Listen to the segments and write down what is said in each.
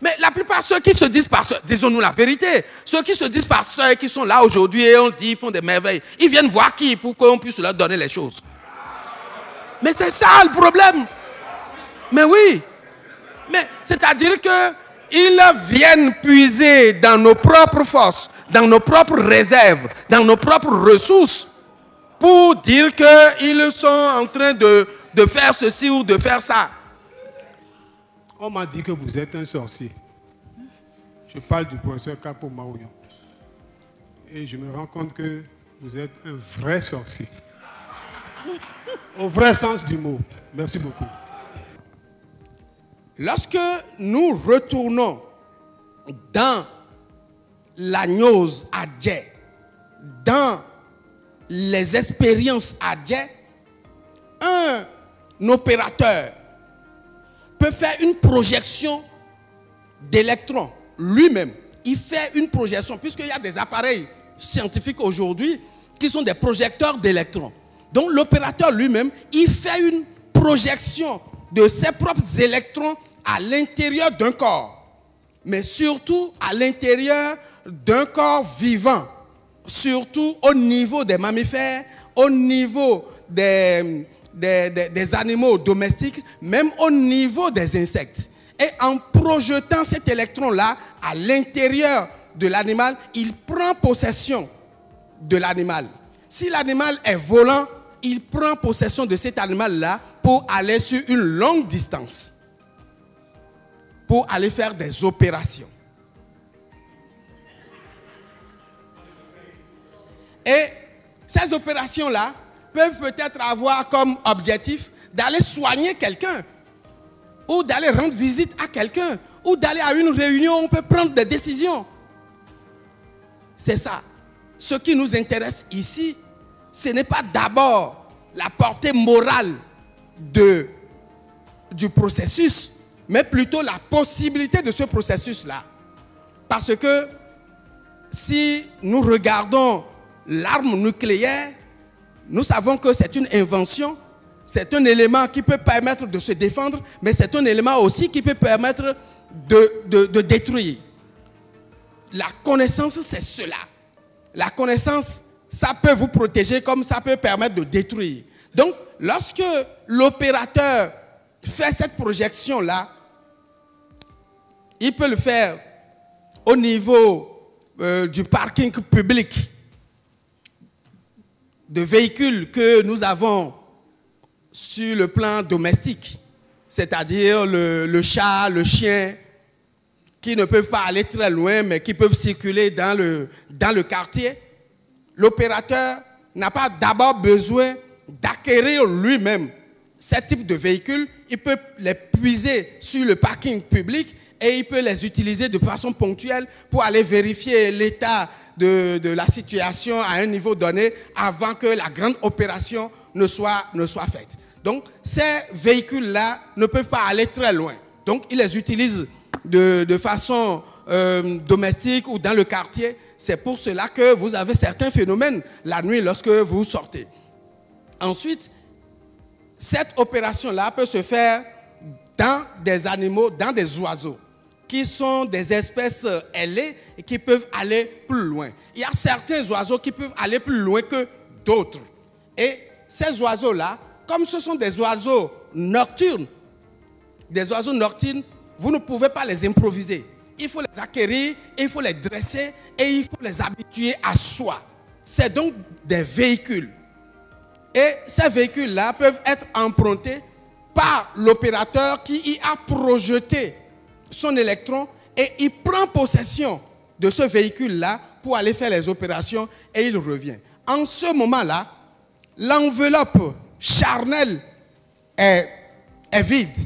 Mais la plupart, ceux qui se disent pasteurs, disons-nous la vérité, ceux qui se disent pasteurs, qui sont là aujourd'hui et on dit, ils font des merveilles, ils viennent voir qui pour qu'on puisse leur donner les choses. Mais c'est ça le problème. Mais oui. Mais c'est-à-dire qu'ils viennent puiser dans nos propres forces, dans nos propres réserves, dans nos propres ressources, pour dire qu'ils sont en train de faire ceci ou de faire ça. On m'a dit que vous êtes un sorcier. Je parle du professeur Capo Maouyon. Et je me rends compte que vous êtes un vrai sorcier. Au vrai sens du mot. Merci beaucoup. Lorsque nous retournons dans la gnose à Djé, dans les expériences à Djé, un opérateur peut faire une projection d'électrons lui-même. Il fait une projection, puisqu'il y a des appareils scientifiques aujourd'hui qui sont des projecteurs d'électrons. Donc l'opérateur lui-même, il fait une projection de ses propres électrons à l'intérieur d'un corps, mais surtout à l'intérieur d'un corps vivant, surtout au niveau des mammifères, au niveau des animaux domestiques, même au niveau des insectes. Et en projetant cet électron-là à l'intérieur de l'animal, il prend possession de l'animal. Si l'animal est volant, il prend possession de cet animal-là pour aller sur une longue distance, pour aller faire des opérations. Et ces opérations-là peuvent peut-être avoir comme objectif d'aller soigner quelqu'un, ou d'aller rendre visite à quelqu'un, ou d'aller à une réunion où on peut prendre des décisions. C'est ça. Ce qui nous intéresse ici, ce n'est pas d'abord la portée morale du processus, mais plutôt la possibilité de ce processus-là. Parce que si nous regardons l'arme nucléaire, nous savons que c'est une invention, c'est un élément qui peut permettre de se défendre, mais c'est un élément aussi qui peut permettre de détruire. La connaissance, c'est cela. La connaissance, ça peut vous protéger comme ça peut permettre de détruire. Donc, lorsque l'opérateur fait cette projection-là, il peut le faire au niveau du parking public, de véhicules que nous avons sur le plan domestique, c'est-à-dire le chat, le chien, qui ne peuvent pas aller très loin, mais qui peuvent circuler dans le quartier. L'opérateur n'a pas d'abord besoin d'acquérir lui-même ce type de véhicule. Il peut les puiser sur le parking public et il peut les utiliser de façon ponctuelle pour aller vérifier l'état de la situation à un niveau donné avant que la grande opération ne soit faite. Donc, ces véhicules-là ne peuvent pas aller très loin. Donc, ils les utilisent de façon domestique ou dans le quartier. C'est pour cela que vous avez certains phénomènes la nuit lorsque vous sortez. Ensuite, cette opération-là peut se faire dans des animaux, dans des oiseaux, qui sont des espèces ailées et qui peuvent aller plus loin. Il y a certains oiseaux qui peuvent aller plus loin que d'autres. Et ces oiseaux-là, comme ce sont des oiseaux nocturnes, vous ne pouvez pas les improviser. Il faut les acquérir, il faut les dresser et il faut les habituer à soi. C'est donc des véhicules. Et ces véhicules-là peuvent être empruntés par l'opérateur qui y a projeté son électron et il prend possession de ce véhicule-là pour aller faire les opérations et il revient. En ce moment-là, l'enveloppe charnelle est vide.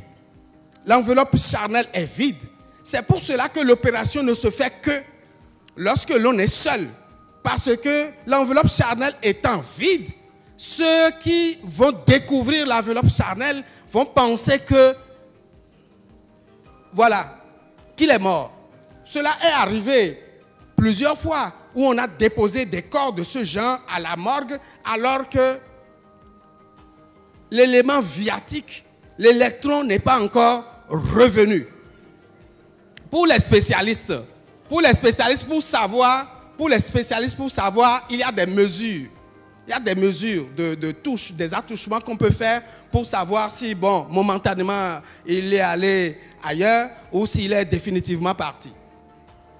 L'enveloppe charnelle est vide. C'est pour cela que l'opération ne se fait que lorsque l'on est seul. Parce que l'enveloppe charnelle étant vide, ceux qui vont découvrir l'enveloppe charnelle vont penser que, voilà, qu'il est mort. Cela est arrivé plusieurs fois où on a déposé des corps de ce genre à la morgue alors que l'élément viatique, l'électron n'est pas encore revenu. Pour les spécialistes, pour savoir, il y a des mesures. Il y a des mesures de touche, des attouchements qu'on peut faire pour savoir si, bon, momentanément, il est allé ailleurs ou s'il est définitivement parti.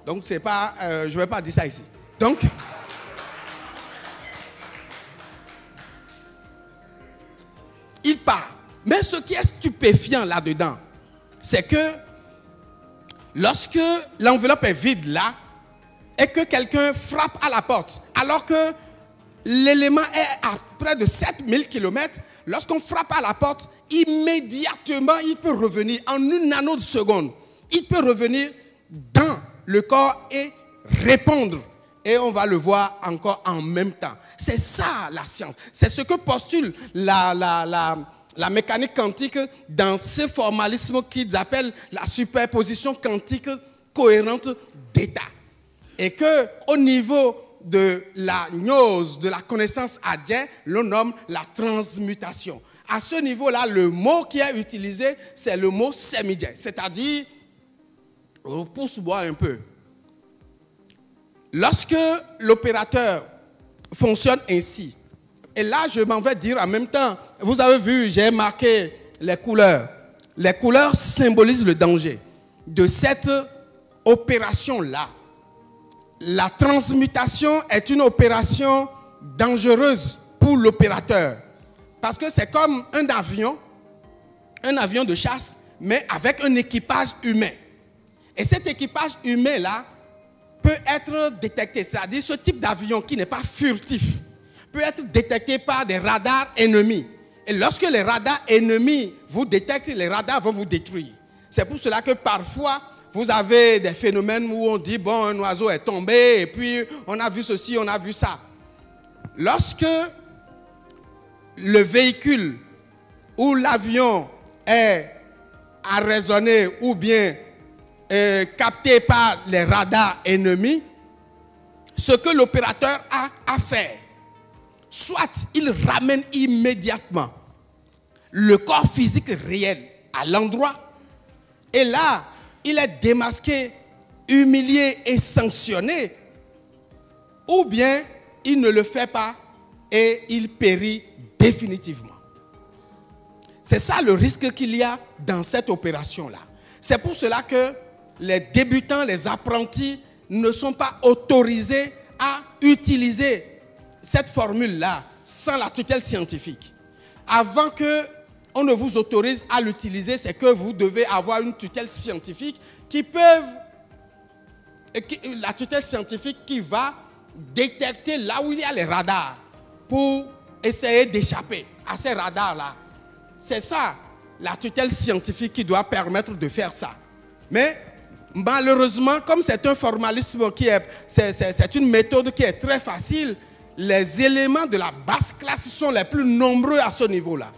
Donc, c'est pas, je ne vais pas dire ça ici. Donc, il part. Mais ce qui est stupéfiant là-dedans, c'est que lorsque l'enveloppe est vide là, et que quelqu'un frappe à la porte, alors que l'élément est à près de 7000 km, lorsqu'on frappe à la porte, immédiatement, il peut revenir en une nanoseconde. Il peut revenir dans le corps et répondre. Et on va le voir encore en même temps. C'est ça la science. C'est ce que postule la mécanique quantique dans ce formalisme qu'ils appellent la superposition quantique cohérente d'états. Et qu'au niveau de la gnose, de la connaissance adjecte, l'on nomme la transmutation. À ce niveau-là, le mot qui est utilisé, c'est le mot sémidien. C'est-à-dire, pousse-moi un peu. Lorsque l'opérateur fonctionne ainsi, et là je m'en vais dire en même temps, vous avez vu, j'ai marqué les couleurs. Les couleurs symbolisent le danger de cette opération-là. La transmutation est une opération dangereuse pour l'opérateur. Parce que c'est comme un avion de chasse, mais avec un équipage humain. Et cet équipage humain-là peut être détecté. C'est-à-dire ce type d'avion qui n'est pas furtif peut être détecté par des radars ennemis. Et lorsque les radars ennemis vous détectent, les radars vont vous détruire. C'est pour cela que parfois, vous avez des phénomènes où on dit, bon, un oiseau est tombé, et puis on a vu ceci, on a vu ça. Lorsque le véhicule ou l'avion est arraisonné ou bien capté par les radars ennemis, ce que l'opérateur a à faire, soit il ramène immédiatement le corps physique réel à l'endroit, et là, il est démasqué, humilié et sanctionné, ou bien il ne le fait pas et il périt définitivement. C'est ça le risque qu'il y a dans cette opération-là. C'est pour cela que les débutants, les apprentis ne sont pas autorisés à utiliser cette formule-là sans la tutelle scientifique. Avant qu'on ne vous autorise à l'utiliser, c'est que vous devez avoir une tutelle scientifique la tutelle scientifique qui va détecter là où il y a les radars pour essayer d'échapper à ces radars-là. C'est ça, la tutelle scientifique qui doit permettre de faire ça. Mais malheureusement, comme c'est un formalisme c'est une méthode qui est très facile, les éléments de la basse classe sont les plus nombreux à ce niveau-là.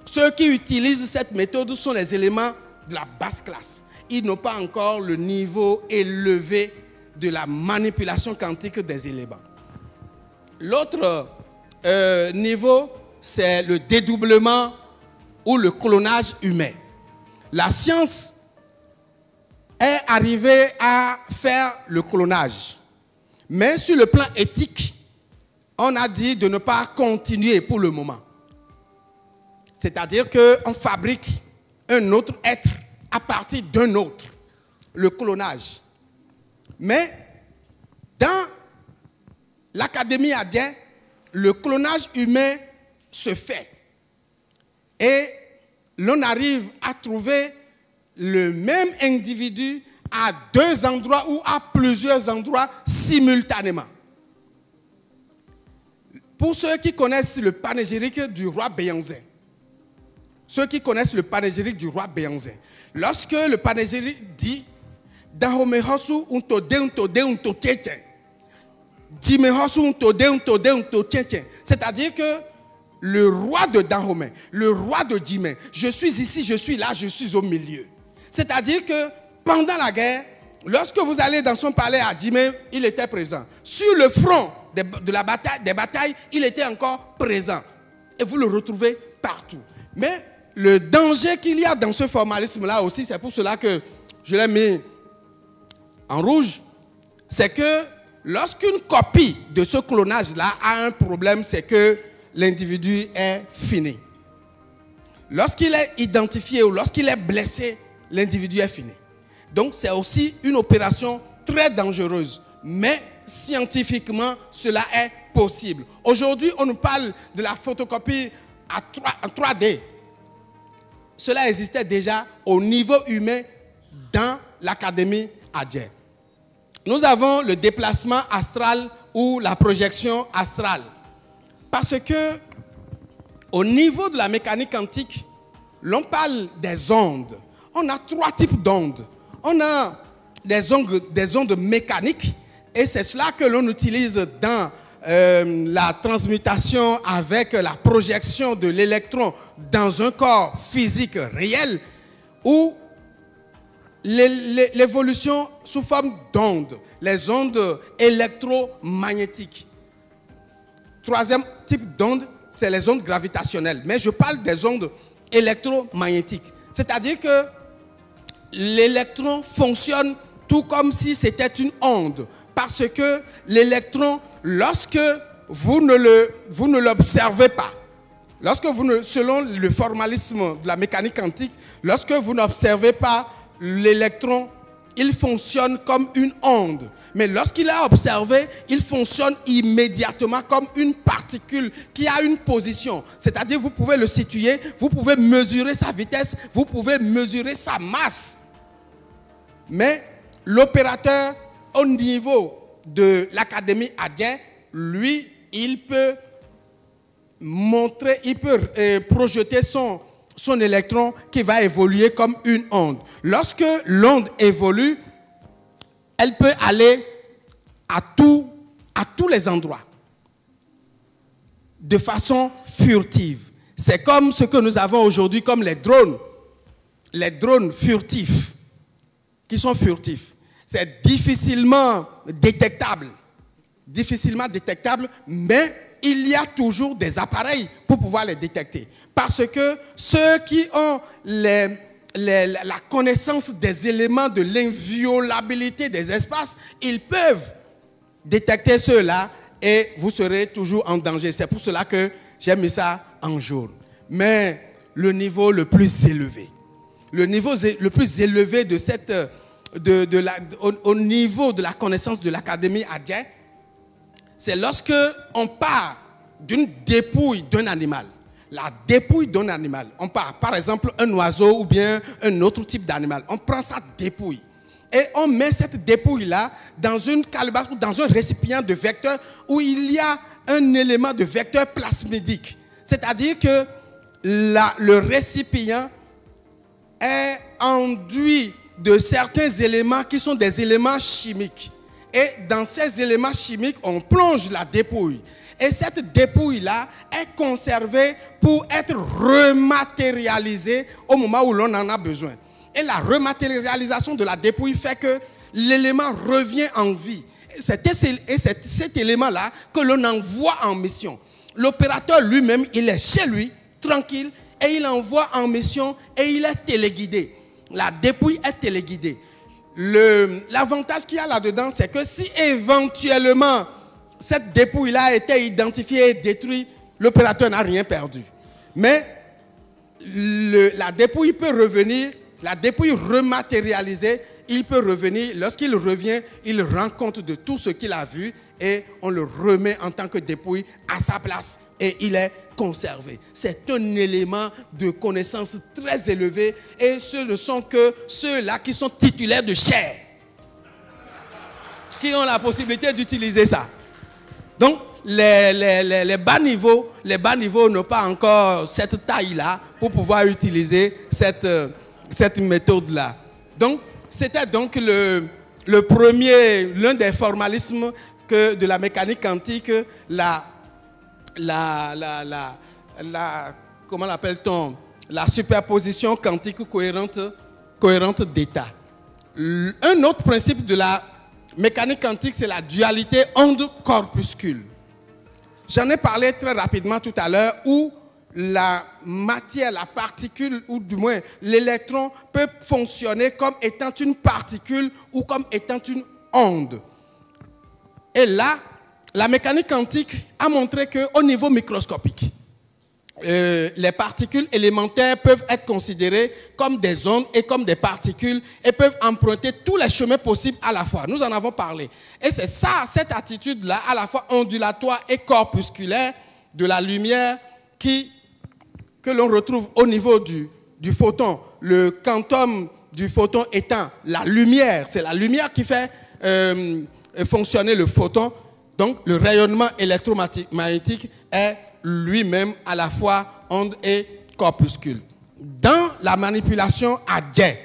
Ceux qui utilisent cette méthode sont les éléments de la basse classe. Ils n'ont pas encore le niveau élevé de la manipulation quantique des éléments. L'autre niveau, c'est le dédoublement ou le clonage humain. La science est arrivée à faire le clonage. Mais sur le plan éthique, on a dit de ne pas continuer pour le moment. C'est-à-dire qu'on fabrique un autre être à partir d'un autre, le clonage. Mais dans l'Académie adjecte, le clonage humain se fait. Et l'on arrive à trouver le même individu à deux endroits ou à plusieurs endroits simultanément. Pour ceux qui connaissent le panégyrique du roi Béanzin, lorsque le panégyrique dit Dahomehosu untode untotete, Dimehosu untode untotete, c'est-à-dire que le roi de Dahomey, le roi de Djimé, je suis ici, je suis là, je suis au milieu. C'est-à-dire que pendant la guerre, lorsque vous allez dans son palais à Djimé, il était présent. Sur le front des batailles, il était encore présent. Et vous le retrouvez partout. Mais le danger qu'il y a dans ce formalisme-là aussi, c'est pour cela que je l'ai mis en rouge, c'est que lorsqu'une copie de ce clonage-là a un problème, c'est que l'individu est fini. Lorsqu'il est identifié ou lorsqu'il est blessé, l'individu est fini. Donc c'est aussi une opération très dangereuse, mais scientifiquement, cela est possible. Aujourd'hui, on nous parle de la photocopie en 3D. Cela existait déjà au niveau humain dans l'Académie Adjaye. Nous avons le déplacement astral ou la projection astrale. Parce que au niveau de la mécanique quantique, l'on parle des ondes. On a 3 types d'ondes. On a des ondes mécaniques, et c'est cela que l'on utilise dans la transmutation avec la projection de l'électron dans un corps physique réel, ou l'évolution sous forme d'ondes, les ondes électromagnétiques. 3e type d'onde, c'est les ondes gravitationnelles. Mais je parle des ondes électromagnétiques. C'est-à-dire que l'électron fonctionne tout comme si c'était une onde. Parce que l'électron, lorsque vous ne l'observez pas, selon le formalisme de la mécanique quantique, lorsque vous n'observez pas l'électron, il fonctionne comme une onde. Mais lorsqu'il est observé, il fonctionne immédiatement comme une particule qui a une position. C'est-à-dire, vous pouvez le situer, vous pouvez mesurer sa vitesse, vous pouvez mesurer sa masse. Mais l'opérateur au niveau de l'Académie Adjaye, lui, il peut projeter son électron qui va évoluer comme une onde. Lorsque l'onde évolue, elle peut aller à tous les endroits de façon furtive. C'est comme ce que nous avons aujourd'hui comme les drones furtifs, qui sont furtifs. C'est difficilement détectable, mais il y a toujours des appareils pour pouvoir les détecter. Parce que ceux qui ont la connaissance des éléments de l'inviolabilité des espaces, ils peuvent détecter ceux-là et vous serez toujours en danger. C'est pour cela que j'ai mis ça en jaune. Mais le niveau le plus élevé, au niveau de la connaissance de l'Académie Adjaye, c'est lorsque on part d'une dépouille d'un animal. La dépouille d'un animal. On part, par exemple, un oiseau ou bien un autre type d'animal. On prend sa dépouille et on met cette dépouille-là dans une calebasse ou dans un récipient de vecteur où il y a un élément de vecteur plasmidique. C'est-à-dire que le récipient est enduit de certains éléments qui sont des éléments chimiques. Et dans ces éléments chimiques, on plonge la dépouille. Et cette dépouille-là est conservée pour être rematérialisée au moment où l'on en a besoin. Et la rematérialisation de la dépouille fait que l'élément revient en vie. Et c'est cet élément-là que l'on envoie en mission. L'opérateur lui-même, il est chez lui, tranquille, et il envoie en mission et il est téléguidé. La dépouille est téléguidée. L'avantage qu'il y a là-dedans, c'est que si éventuellement cette dépouille-là a été identifiée et détruite, l'opérateur n'a rien perdu. Mais la dépouille peut revenir, la dépouille rematérialisée, il peut revenir. Lorsqu'il revient, il rend compte de tout ce qu'il a vu et on le remet en tant que dépouille à sa place et il est conservé. C'est un élément de connaissance très élevé et ce ne sont que ceux-là qui sont titulaires de chair qui ont la possibilité d'utiliser ça. Donc, les bas niveaux n'ont pas encore cette taille-là pour pouvoir utiliser cette méthode-là. Donc, c'était donc l'un des formalismes de la mécanique quantique, comment l'appelle-t-on? La superposition quantique cohérente d'état. Un autre principe de la mécanique quantique, c'est la dualité onde-corpuscule. J'en ai parlé très rapidement tout à l'heure où la matière, la particule, ou du moins l'électron peut fonctionner comme étant une particule ou comme étant une onde. Et là, la mécanique quantique a montré qu'au niveau microscopique, les particules élémentaires peuvent être considérées comme des ondes et comme des particules et peuvent emprunter tous les chemins possibles à la fois. Nous en avons parlé. Et c'est ça, cette attitude-là, à la fois ondulatoire et corpusculaire de la lumière que l'on retrouve au niveau du photon. Le quantum du photon étant la lumière. C'est la lumière qui fait fonctionner le photon. Donc, le rayonnement électromagnétique est lui-même à la fois onde et corpuscule. Dans la manipulation à jet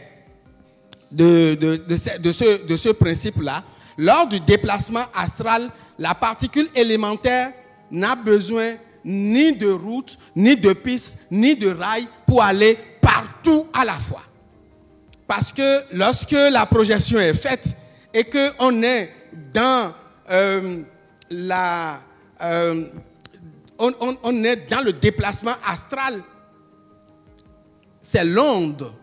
de ce principe-là, lors du déplacement astral, la particule élémentaire n'a besoin ni de route, ni de piste, ni de rail pour aller partout à la fois. Parce que lorsque la projection est faite et qu'on est dans on est dans le déplacement astral, c'est l'onde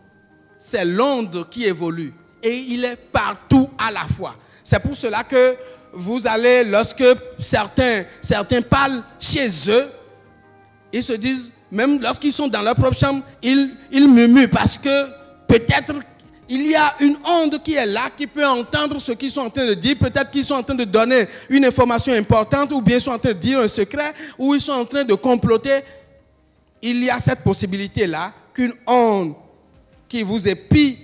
qui évolue et il est partout à la fois. C'est pour cela que vous allez, lorsque certains parlent chez eux, ils se disent, même lorsqu'ils sont dans leur propre chambre, ils murmurent parce que peut-être il y a une onde qui est là, qui peut entendre ce qu'ils sont en train de dire. Peut-être qu'ils sont en train de donner une information importante, ou bien ils sont en train de dire un secret, ou ils sont en train de comploter. Il y a cette possibilité-là qu'une onde qui vous épie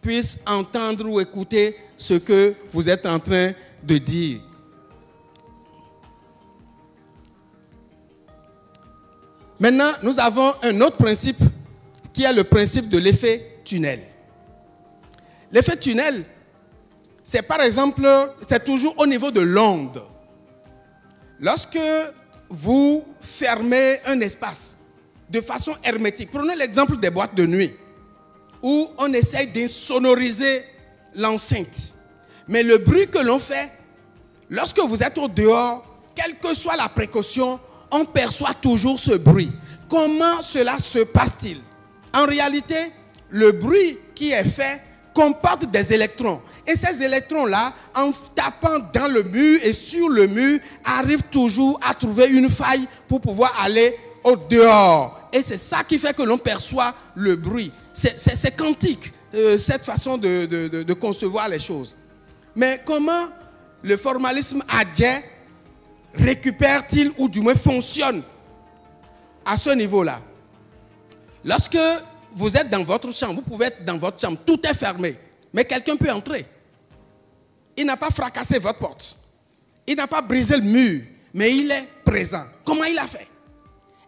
puisse entendre ou écouter ce que vous êtes en train de dire. Maintenant, nous avons un autre principe qui est le principe de l'effet tunnel. L'effet tunnel, c'est par exemple, c'est toujours au niveau de l'onde. Lorsque vous fermez un espace de façon hermétique, prenez l'exemple des boîtes de nuit, où on essaye d'insonoriser l'enceinte. Mais le bruit que l'on fait, lorsque vous êtes au dehors, quelle que soit la précaution, on perçoit toujours ce bruit. Comment cela se passe-t-il? En réalité, le bruit qui est fait comporte des électrons. Et ces électrons-là, en tapant dans le mur et sur le mur, arrivent toujours à trouver une faille pour pouvoir aller au dehors. Et c'est ça qui fait que l'on perçoit le bruit. C'est quantique, cette façon de concevoir les choses. Mais comment le formalisme adjacent récupère-t-il ou du moins fonctionne à ce niveau-là? Lorsque vous êtes dans votre chambre, vous pouvez être dans votre chambre, tout est fermé, mais quelqu'un peut entrer. Il n'a pas fracassé votre porte, il n'a pas brisé le mur, mais il est présent. Comment il a fait?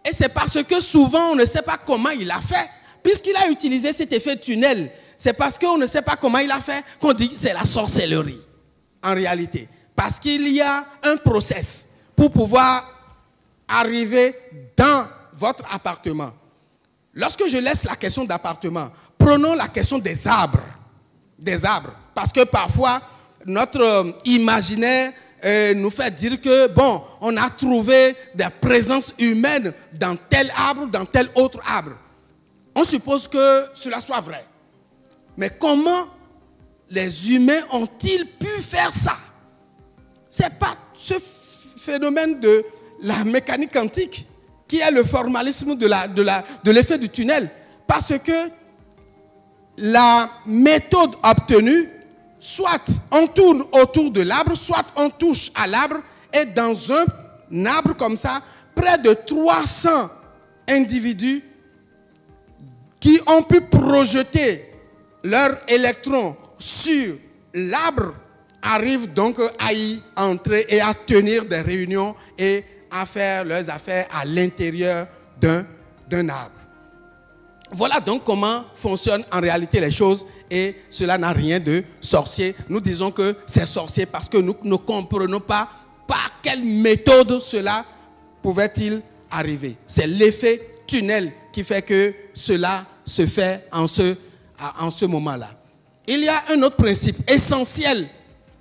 Et c'est parce que souvent on ne sait pas comment il a fait, puisqu'il a utilisé cet effet tunnel. C'est parce qu'on ne sait pas comment il a fait qu'on dit que c'est la sorcellerie, en réalité. Parce qu'il y a un process pour pouvoir arriver dans votre appartement. Lorsque je laisse la question d'appartement, prenons la question des arbres. Des arbres. Parce que parfois, notre imaginaire nous fait dire que, bon, on a trouvé des présences humaines dans tel arbre, dans tel autre arbre. On suppose que cela soit vrai. Mais comment les humains ont-ils pu faire ça? Ce n'est pas ce phénomène de la mécanique quantique qui est le formalisme de l'effet du tunnel. Parce que la méthode obtenue, soit on tourne autour de l'arbre, soit on touche à l'arbre, et dans un arbre comme ça, près de 300 individus qui ont pu projeter leurs électrons sur l'arbre arrivent donc à y entrer et à tenir des réunions et à faire leurs affaires à l'intérieur d'un arbre. Voilà donc comment fonctionnent en réalité les choses, et cela n'a rien de sorcier. Nous disons que c'est sorcier parce que nous ne comprenons pas par quelle méthode cela pouvait-il arriver. C'est l'effet tunnel qui fait que cela se fait en ce moment-là. Il y a un autre principe essentiel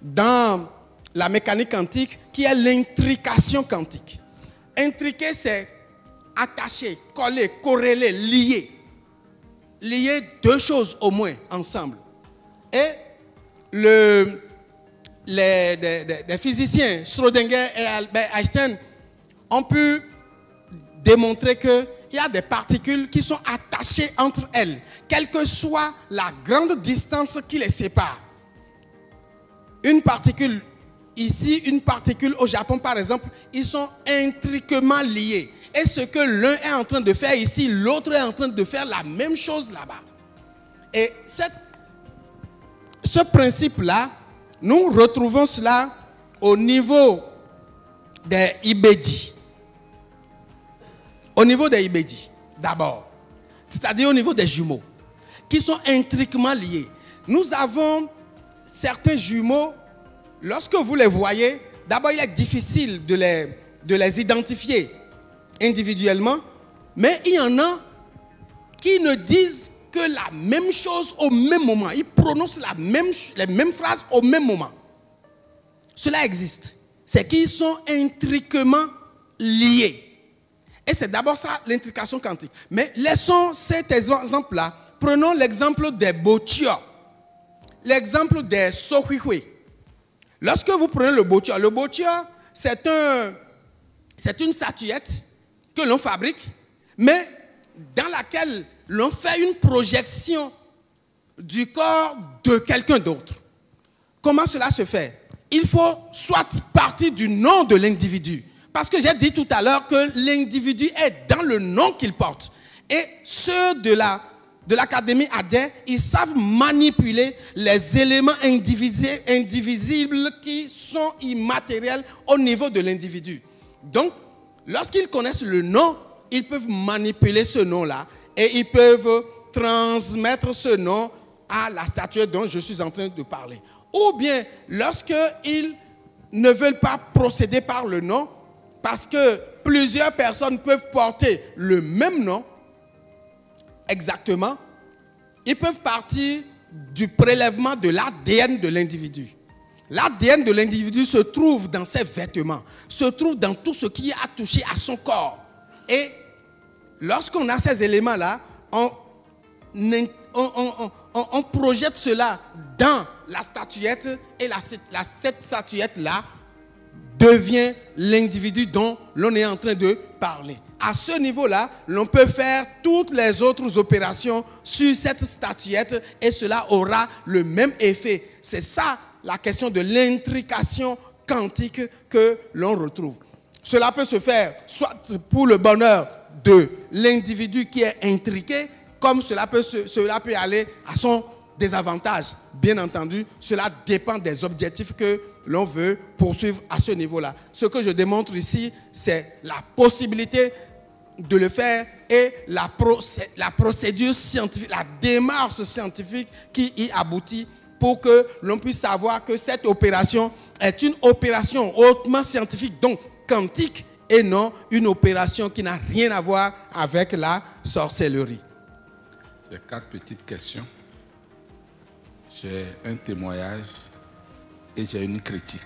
dans la mécanique quantique qui est l'intrication quantique. Intriquer, c'est attachés, collés, corrélés, liés. Lier deux choses au moins ensemble. Et les physiciens Schrödinger et Albert Einstein ont pu démontrer qu'il y a des particules qui sont attachées entre elles, quelle que soit la grande distance qui les sépare. Une particule ici, une particule au Japon par exemple, ils sont intriquement liés. Et ce que l'un est en train de faire ici, l'autre est en train de faire la même chose là-bas. Et ce principe-là, nous retrouvons cela au niveau des Ibédi. Au niveau des Ibédi, d'abord. C'est-à-dire au niveau des jumeaux, qui sont intriquement liés. Nous avons certains jumeaux, lorsque vous les voyez, d'abord il est difficile de les identifier individuellement, mais il y en a qui ne disent que la même chose au même moment. Ils prononcent les mêmes phrases au même moment. Cela existe. C'est qu'ils sont intriquement liés. Et c'est d'abord ça l'intrication quantique. Mais laissons cet exemple-là. Prenons l'exemple des Bochia, l'exemple des Sohuihui. Lorsque vous prenez le Bochia, c'est une statuette que l'on fabrique, mais dans laquelle l'on fait une projection du corps de quelqu'un d'autre. Comment cela se fait? Il faut soit partir du nom de l'individu, parce que j'ai dit tout à l'heure que l'individu est dans le nom qu'il porte. Et ceux de l'Académie Hadjer, ils savent manipuler les éléments indivisibles qui sont immatériels au niveau de l'individu. Donc, lorsqu'ils connaissent le nom, ils peuvent manipuler ce nom-là et ils peuvent transmettre ce nom à la statuette dont je suis en train de parler. Ou bien, lorsqu'ils ne veulent pas procéder par le nom, parce que plusieurs personnes peuvent porter le même nom, exactement, ils peuvent partir du prélèvement de l'ADN de l'individu. L'ADN de l'individu se trouve dans ses vêtements, se trouve dans tout ce qui a touché à son corps. Et lorsqu'on a ces éléments-là, on projette cela dans la statuette et cette statuette-là devient l'individu dont l'on est en train de parler. À ce niveau-là, l'on peut faire toutes les autres opérations sur cette statuette et cela aura le même effet. C'est ça la question de l'intrication quantique que l'on retrouve. Cela peut se faire soit pour le bonheur de l'individu qui est intriqué, comme cela peut aller à son désavantage. Bien entendu, cela dépend des objectifs que l'on veut poursuivre à ce niveau-là. Ce que je démontre ici, c'est la possibilité de le faire et la procédure scientifique, la démarche scientifique qui y aboutit pour que l'on puisse savoir que cette opération est une opération hautement scientifique, donc quantique, et non une opération qui n'a rien à voir avec la sorcellerie. J'ai 4 petites questions. J'ai un témoignage et j'ai une critique.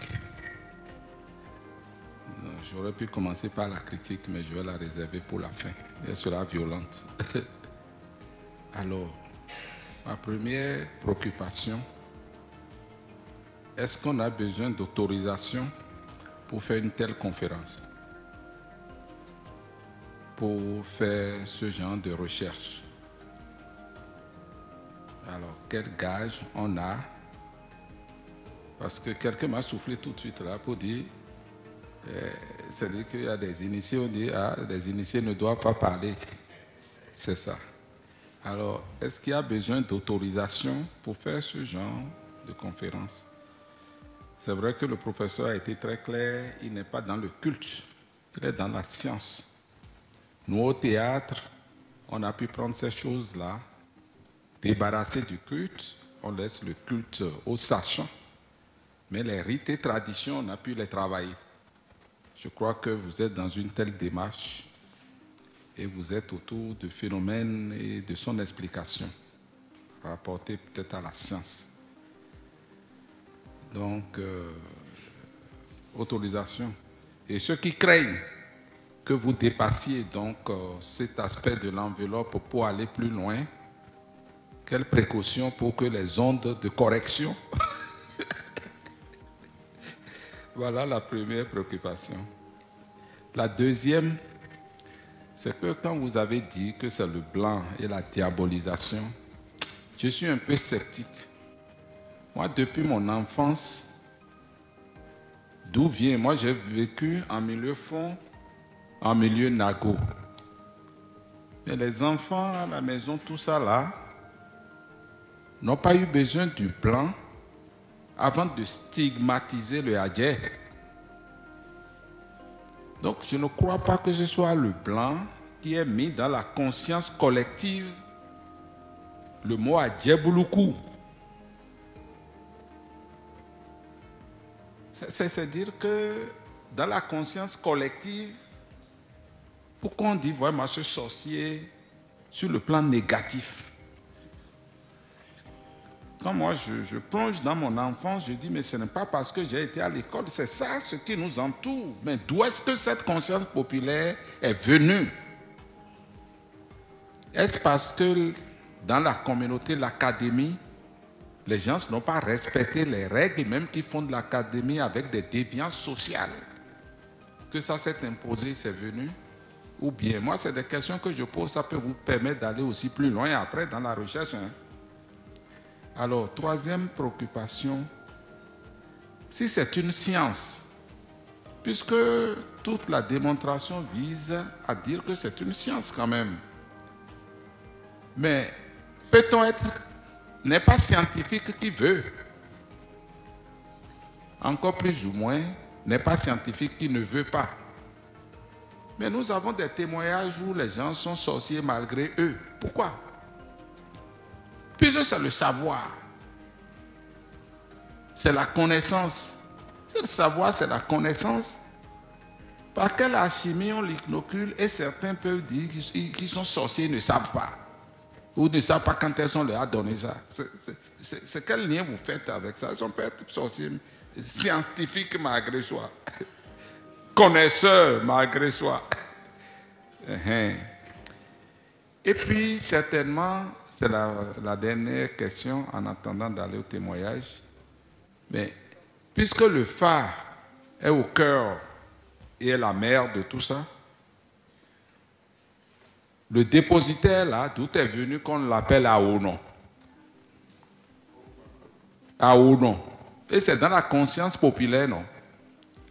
J'aurais pu commencer par la critique, mais je vais la réserver pour la fin. Elle sera violente. Alors, ma première préoccupation, est-ce qu'on a besoin d'autorisation pour faire une telle conférence? Pour faire ce genre de recherche? Alors, quel gage on a? Parce que quelqu'un m'a soufflé tout de suite là pour dire, c'est-à-dire qu'il y a des initiés, on dit, les initiés ne doivent pas parler. C'est ça. Alors, est-ce qu'il y a besoin d'autorisation pour faire ce genre de conférence? C'est vrai que le professeur a été très clair, il n'est pas dans le culte, il est dans la science. Nous, au théâtre, on a pu prendre ces choses-là, débarrasser du culte, on laisse le culte aux sachants. Mais les rites et traditions, on a pu les travailler. Je crois que vous êtes dans une telle démarche et vous êtes autour du phénomène et de son explication, rapportée peut-être à la science. Donc, autorisation. Et ceux qui craignent que vous dépassiez donc cet aspect de l'enveloppe pour aller plus loin. Quelles précautions pour que les ondes de correction... Voilà la première préoccupation. La deuxième, c'est que quand vous avez dit que c'est le blanc et la diabolisation, je suis un peu sceptique. Moi, depuis mon enfance, d'où vient? Moi, j'ai vécu en milieu fond, en milieu nago. Mais les enfants à la maison, tout ça là, n'ont pas eu besoin du blanc avant de stigmatiser le hadjer. Donc, je ne crois pas que ce soit le blanc qui ait mis dans la conscience collective le mot hadjer-bouloukou. C'est dire que dans la conscience collective, pourquoi on dit vraiment ce sorcier sur le plan négatif? Quand moi je plonge dans mon enfance, je dis mais ce n'est pas parce que j'ai été à l'école, c'est ça ce qui nous entoure. Mais d'où est-ce que cette conscience populaire est venue? Est-ce parce que dans la communauté, l'académie, les gens n'ont pas respecté les règles même qui font de l'académie avec des déviances sociales? Que ça s'est imposé, c'est venu? Ou bien, moi c'est des questions que je pose, ça peut vous permettre d'aller aussi plus loin après dans la recherche. Alors, troisième préoccupation, si c'est une science, puisque toute la démonstration vise à dire que c'est une science quand même. Mais peut-on être, n'est pas scientifique qui veut, encore plus ou moins, n'est pas scientifique qui ne veut pas. Mais nous avons des témoignages où les gens sont sorciers malgré eux. Pourquoi? Puisque c'est le savoir. C'est la connaissance. C'est le savoir, c'est la connaissance. Par quelle alchimie on l'inocule et certains peuvent dire qu'ils sont sorciers et ne savent pas. Ou ne savent pas quand est-ce qu'on leur a donné ça. C'est quel lien vous faites avec ça? Ils peuvent être sorciers, scientifiques malgré soi. Connaisseurs malgré soi. Et puis, certainement, c'est la dernière question en attendant d'aller au témoignage. Mais puisque le phare est au cœur et est la mère de tout ça, le dépositaire là, d'où est venu qu'on l'appelle Aounon. Aounon. Et c'est dans la conscience populaire, non?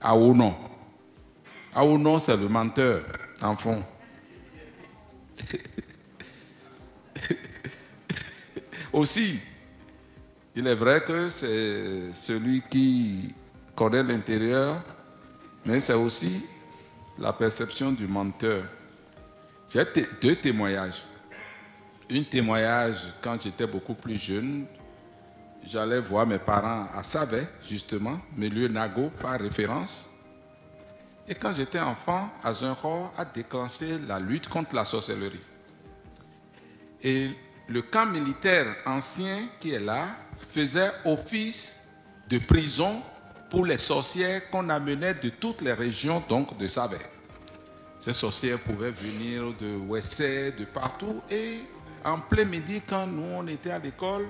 Aounon. Aounon, c'est le menteur, en fond. Aussi, il est vrai que c'est celui qui connaît l'intérieur, mais c'est aussi la perception du menteur. J'ai deux témoignages. Un témoignage quand j'étais beaucoup plus jeune, j'allais voir mes parents à Savet, justement, milieu Nago par référence. Et quand j'étais enfant, Azenro a déclenché la lutte contre la sorcellerie. Et le camp militaire ancien qui est là faisait office de prison pour les sorcières qu'on amenait de toutes les régions donc de Savet. Ces sorcières pouvaient venir de Ouessé, de partout. Et en plein midi, quand nous on était à l'école,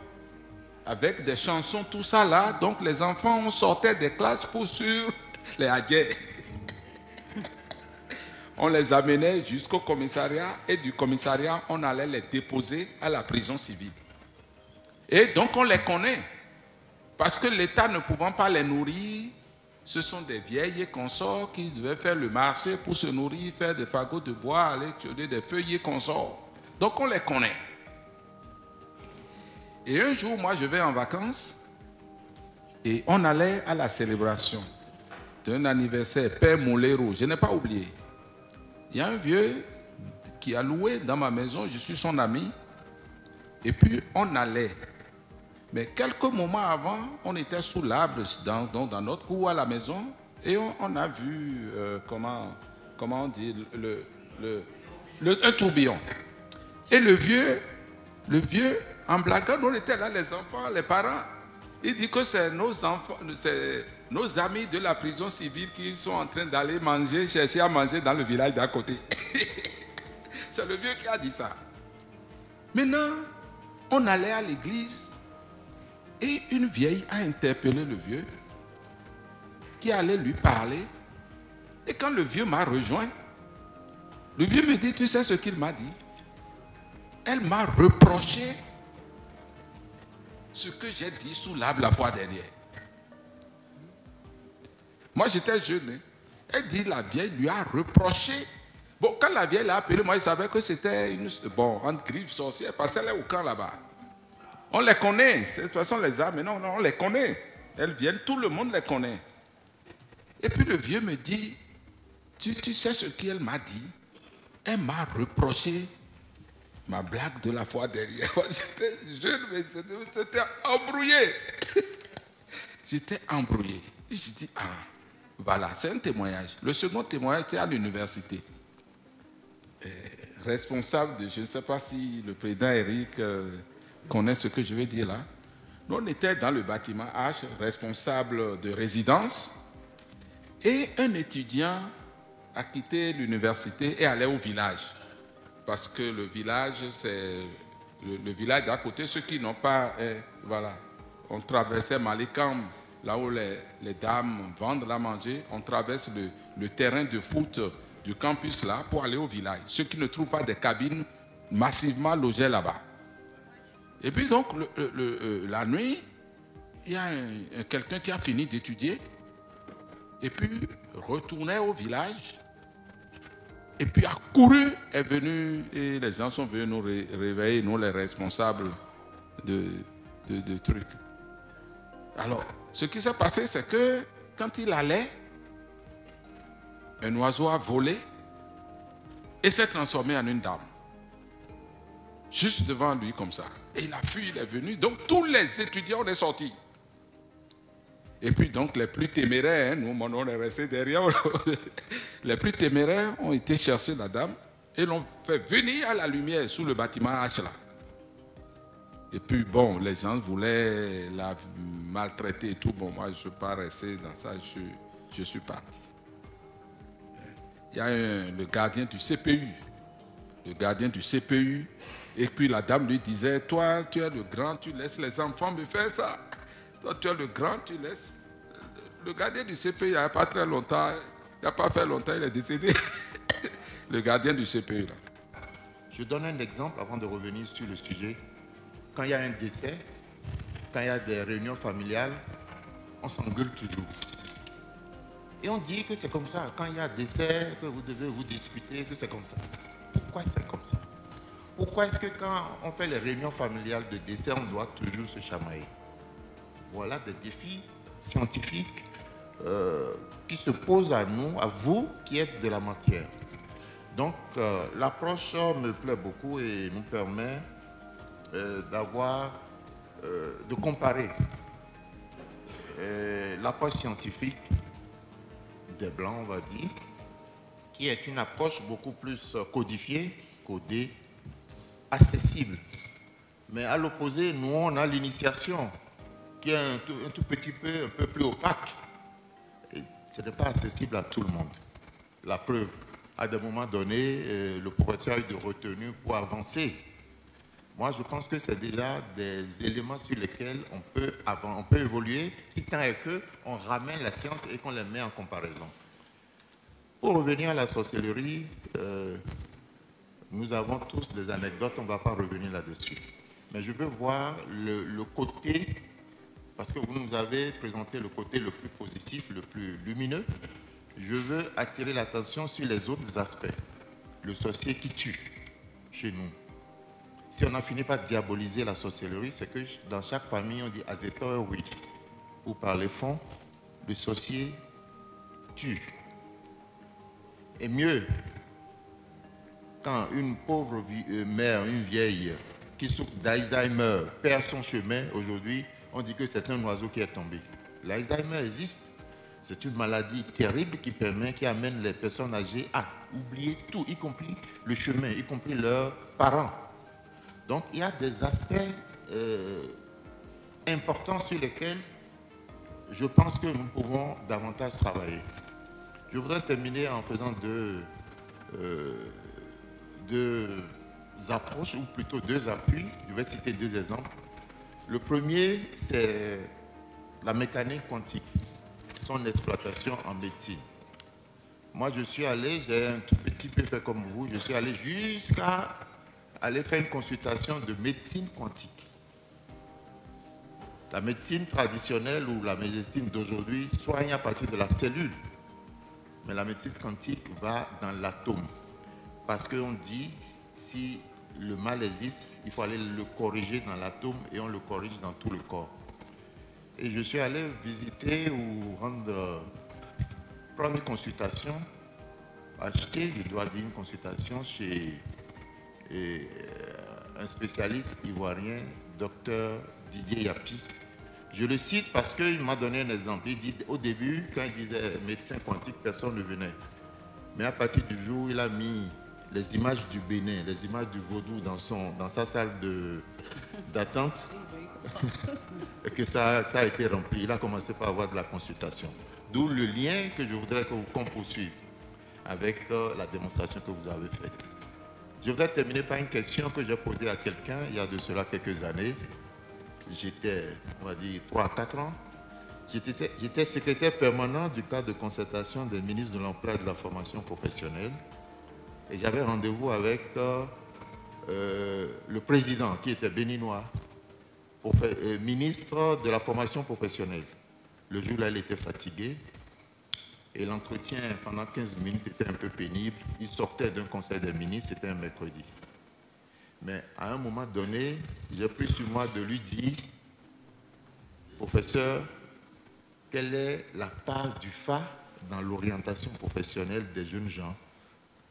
avec des chansons, tout ça là, donc les enfants on sortait des classes pour sur les hadjers. On les amenait jusqu'au commissariat et du commissariat, on allait les déposer à la prison civile. Et donc on les connaît. Parce que l'État ne pouvant pas les nourrir, ce sont des vieilles consorts qui devaient faire le marché pour se nourrir, faire des fagots de bois, aller tuer des feuilles consorts. Donc on les connaît. Et un jour, moi je vais en vacances et on allait à la célébration d'un anniversaire, Père Moulero, je n'ai pas oublié. Il y a un vieux qui a loué dans ma maison, je suis son ami, et puis on allait. Mais quelques moments avant, on était sous l'arbre dans notre cour à la maison, et on a vu, comment on dit, un tourbillon. Et le vieux, en blaguant, on était là, les enfants, les parents, Il dit que c'est nos enfants, c'est nos amis de la prison civile qui sont en train d'aller manger, chercher à manger dans le village d'à côté. C'est le vieux qui a dit ça. Maintenant, on allait à l'église et une vieille a interpellé le vieux qui allait lui parler. Et quand le vieux m'a rejoint, le vieux me dit, tu sais ce qu'il m'a dit? Elle m'a reproché ce que j'ai dit sous l'arbre la fois dernière. Moi, j'étais jeune. Hein. Elle dit, la vieille lui a reproché. Bon, quand la vieille l'a appelé, moi, je savais que c'était une griffe sorcière, parce qu'elle est au camp là-bas. On les connaît. De toute façon, les armes, non, on les connaît. Elles viennent, tout le monde les connaît. Et puis le vieux me dit, tu sais ce qu'elle m'a dit? Elle m'a reproché ma blague de la fois dernière. J'étais jeune, mais c'était embrouillé. J'étais embrouillé. Et j'ai dit, ah, voilà, c'est un témoignage. Le second témoignage était à l'université. Responsable de, je ne sais pas si le président Eric connaît ce que je vais dire là. Nous, on était dans le bâtiment H, responsable de résidence, et un étudiant a quitté l'université et allait au village. Parce que le village, c'est le village d'à côté, ceux qui n'ont pas... voilà, on traversait Malikam, là où les dames vendent la manger, on traverse le terrain de foot du campus là pour aller au village. Ceux qui ne trouvent pas des cabines massivement logées là-bas. Et puis donc, la nuit, il y a quelqu'un qui a fini d'étudier et puis retournait au village. Et puis a couru, est venu, et les gens sont venus nous réveiller, nous les responsables de trucs. Alors, ce qui s'est passé, c'est que quand il allait, un oiseau a volé et s'est transformé en une dame. Juste devant lui comme ça. Et il a fui, il est venu. Donc tous les étudiants, on est sortis. Et puis donc les plus téméraires, hein, nous on est restés derrière, les plus téméraires ont été chercher la dame et l'ont fait venir à la lumière sous le bâtiment H là. Et puis bon, les gens voulaient la maltraiter et tout. Bon, moi je ne suis pas resté dans ça, je suis parti. Il y a le gardien du CPU. Le gardien du CPU. Et puis la dame lui disait, toi tu es le grand, tu laisses les enfants me faire ça. Toi, tu es le grand, tu laisses. Le gardien du CPI, il n'y a pas très longtemps, il n'a pas fait longtemps, il est décédé. Le gardien du CPI, là. Je donne un exemple avant de revenir sur le sujet. Quand il y a un décès, quand il y a des réunions familiales, on s'engueule toujours. Et on dit que c'est comme ça. Quand il y a un décès, que vous devez vous disputer, que c'est comme ça. Pourquoi c'est comme ça? Pourquoi est-ce que quand on fait les réunions familiales de décès, on doit toujours se chamailler? Voilà des défis scientifiques qui se posent à nous, à vous qui êtes de la matière. Donc l'approche me plaît beaucoup et nous permet de comparer l'approche scientifique des Blancs, on va dire, qui est une approche beaucoup plus codifiée, codée, accessible. Mais à l'opposé, nous on a l'initiation, qui est un tout petit peu, un peu plus opaque. Et ce n'est pas accessible à tout le monde. La preuve, à des moments donnés, le professeur a eu de retenue pour avancer. Moi, je pense que c'est déjà des éléments sur lesquels on peut évoluer, si tant est qu'on ramène la science et qu'on les met en comparaison. Pour revenir à la sorcellerie, nous avons tous des anecdotes, on ne va pas revenir là-dessus. Mais je veux voir le côté... Parce que vous nous avez présenté le côté le plus positif, le plus lumineux. Je veux attirer l'attention sur les autres aspects. Le sorcier qui tue chez nous. Si on a fini par diaboliser la sorcellerie, c'est que dans chaque famille, on dit « Azetor, oui ». Pour parler fond, le sorcier tue. Et mieux, quand une pauvre mère, une vieille, qui souffre d'Alzheimer, perd son chemin aujourd'hui, on dit que c'est un oiseau qui est tombé. L'Alzheimer existe. C'est une maladie terrible qui amène les personnes âgées à oublier tout, y compris le chemin, y compris leurs parents. Donc il y a des aspects importants sur lesquels je pense que nous pouvons davantage travailler. Je voudrais terminer en faisant deux approches, ou plutôt deux appuis. Je vais citer deux exemples. Le premier, c'est la mécanique quantique, son exploitation en médecine. Moi, je suis allé, j'ai un tout petit peu fait comme vous, je suis allé jusqu'à aller faire une consultation de médecine quantique. La médecine traditionnelle ou la médecine d'aujourd'hui soigne à partir de la cellule. Mais la médecine quantique va dans l'atome. Parce qu'on dit, si le mal existe, il faut aller le corriger dans l'atome et on le corrige dans tout le corps. Et je suis allé visiter ou prendre une consultation, acheter, je dois dire, une consultation chez un spécialiste ivoirien, docteur Didier Yapi. Je le cite parce qu'il m'a donné un exemple. Il dit, au début, quand il disait médecin quantique, personne ne venait. Mais à partir du jour où il a mis les images du Bénin, les images du vaudou dans sa salle d'attente, et que ça a été rempli, il a commencé par avoir de la consultation. D'où le lien que je voudrais qu'on poursuive avec la démonstration que vous avez faite. Je voudrais terminer par une question que j'ai posée à quelqu'un il y a de cela quelques années. J'étais, on va dire, 3 à 4 ans. J'étais secrétaire permanent du cadre de concertation des ministres de l'emploi et de la formation professionnelle. Et j'avais rendez-vous avec le président, qui était béninois, ministre de la formation professionnelle. Le jour-là, il était fatigué. Et l'entretien, pendant 15 minutes, était un peu pénible. Il sortait d'un conseil des ministres, c'était un mercredi. Mais à un moment donné, j'ai pris sur moi de lui dire, professeur, quelle est la part du FA dans l'orientation professionnelle des jeunes gens?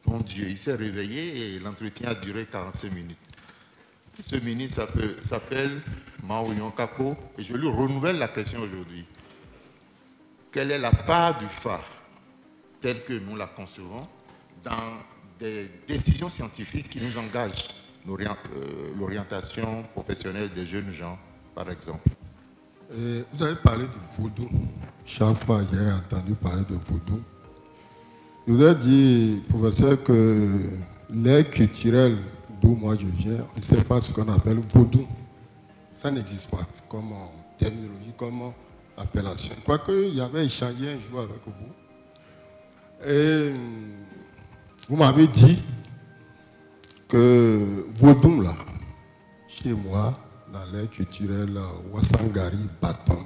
Mon Dieu, il s'est réveillé et l'entretien a duré 45 minutes. Ce ministre s'appelle Maouyon Kako et je lui renouvelle la question aujourd'hui. Quelle est la part du FA telle que nous la concevons dans des décisions scientifiques qui nous engagent l'orientation professionnelle des jeunes gens, par exemple? Vous avez parlé de vaudou. Chaque fois, j'ai entendu parler de vaudou. Je voudrais dire, professeur, que l'ère culturelle d'où moi je viens, on ne sait pas ce qu'on appelle vaudou. Ça n'existe pas comme terminologie, comme appellation. Quoique, j'avais échangé un jour avec vous. Et vous m'avez dit que vaudou, là, chez moi, dans l'ère culturelle, Wassangari, Baton,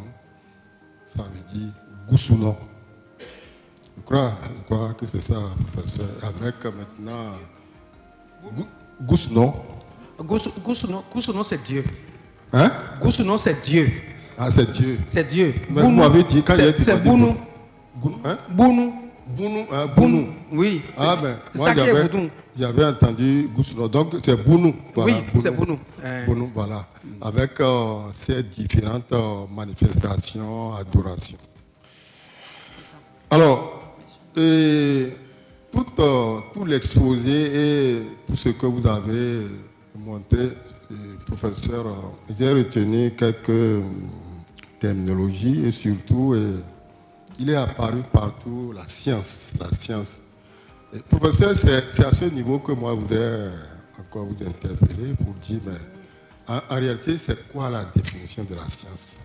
ça veut dire Goussouno. Je crois que c'est ça, professeur. Avec maintenant Goussouno. Goussouno, c'est Dieu. Hein? Goussouno, c'est Dieu. Ah, c'est Dieu. C'est Dieu. Mais vous m'avez dit quand j'ai dit. C'est Bounou. Hein? Bounou. Bounou. Oui. Ah ben, moi j'avais entendu Goussouno. Donc c'est Bounou. Voilà, oui, c'est Bounou. Bounou, voilà. Avec ces différentes manifestations, adorations. Alors, tout l'exposé et tout ce que vous avez montré, professeur, j'ai retenu quelques terminologies et surtout, il est apparu partout la science. Et, professeur, c'est à ce niveau que moi, je voudrais encore vous interpeller pour dire, mais en réalité, c'est quoi la définition de la science?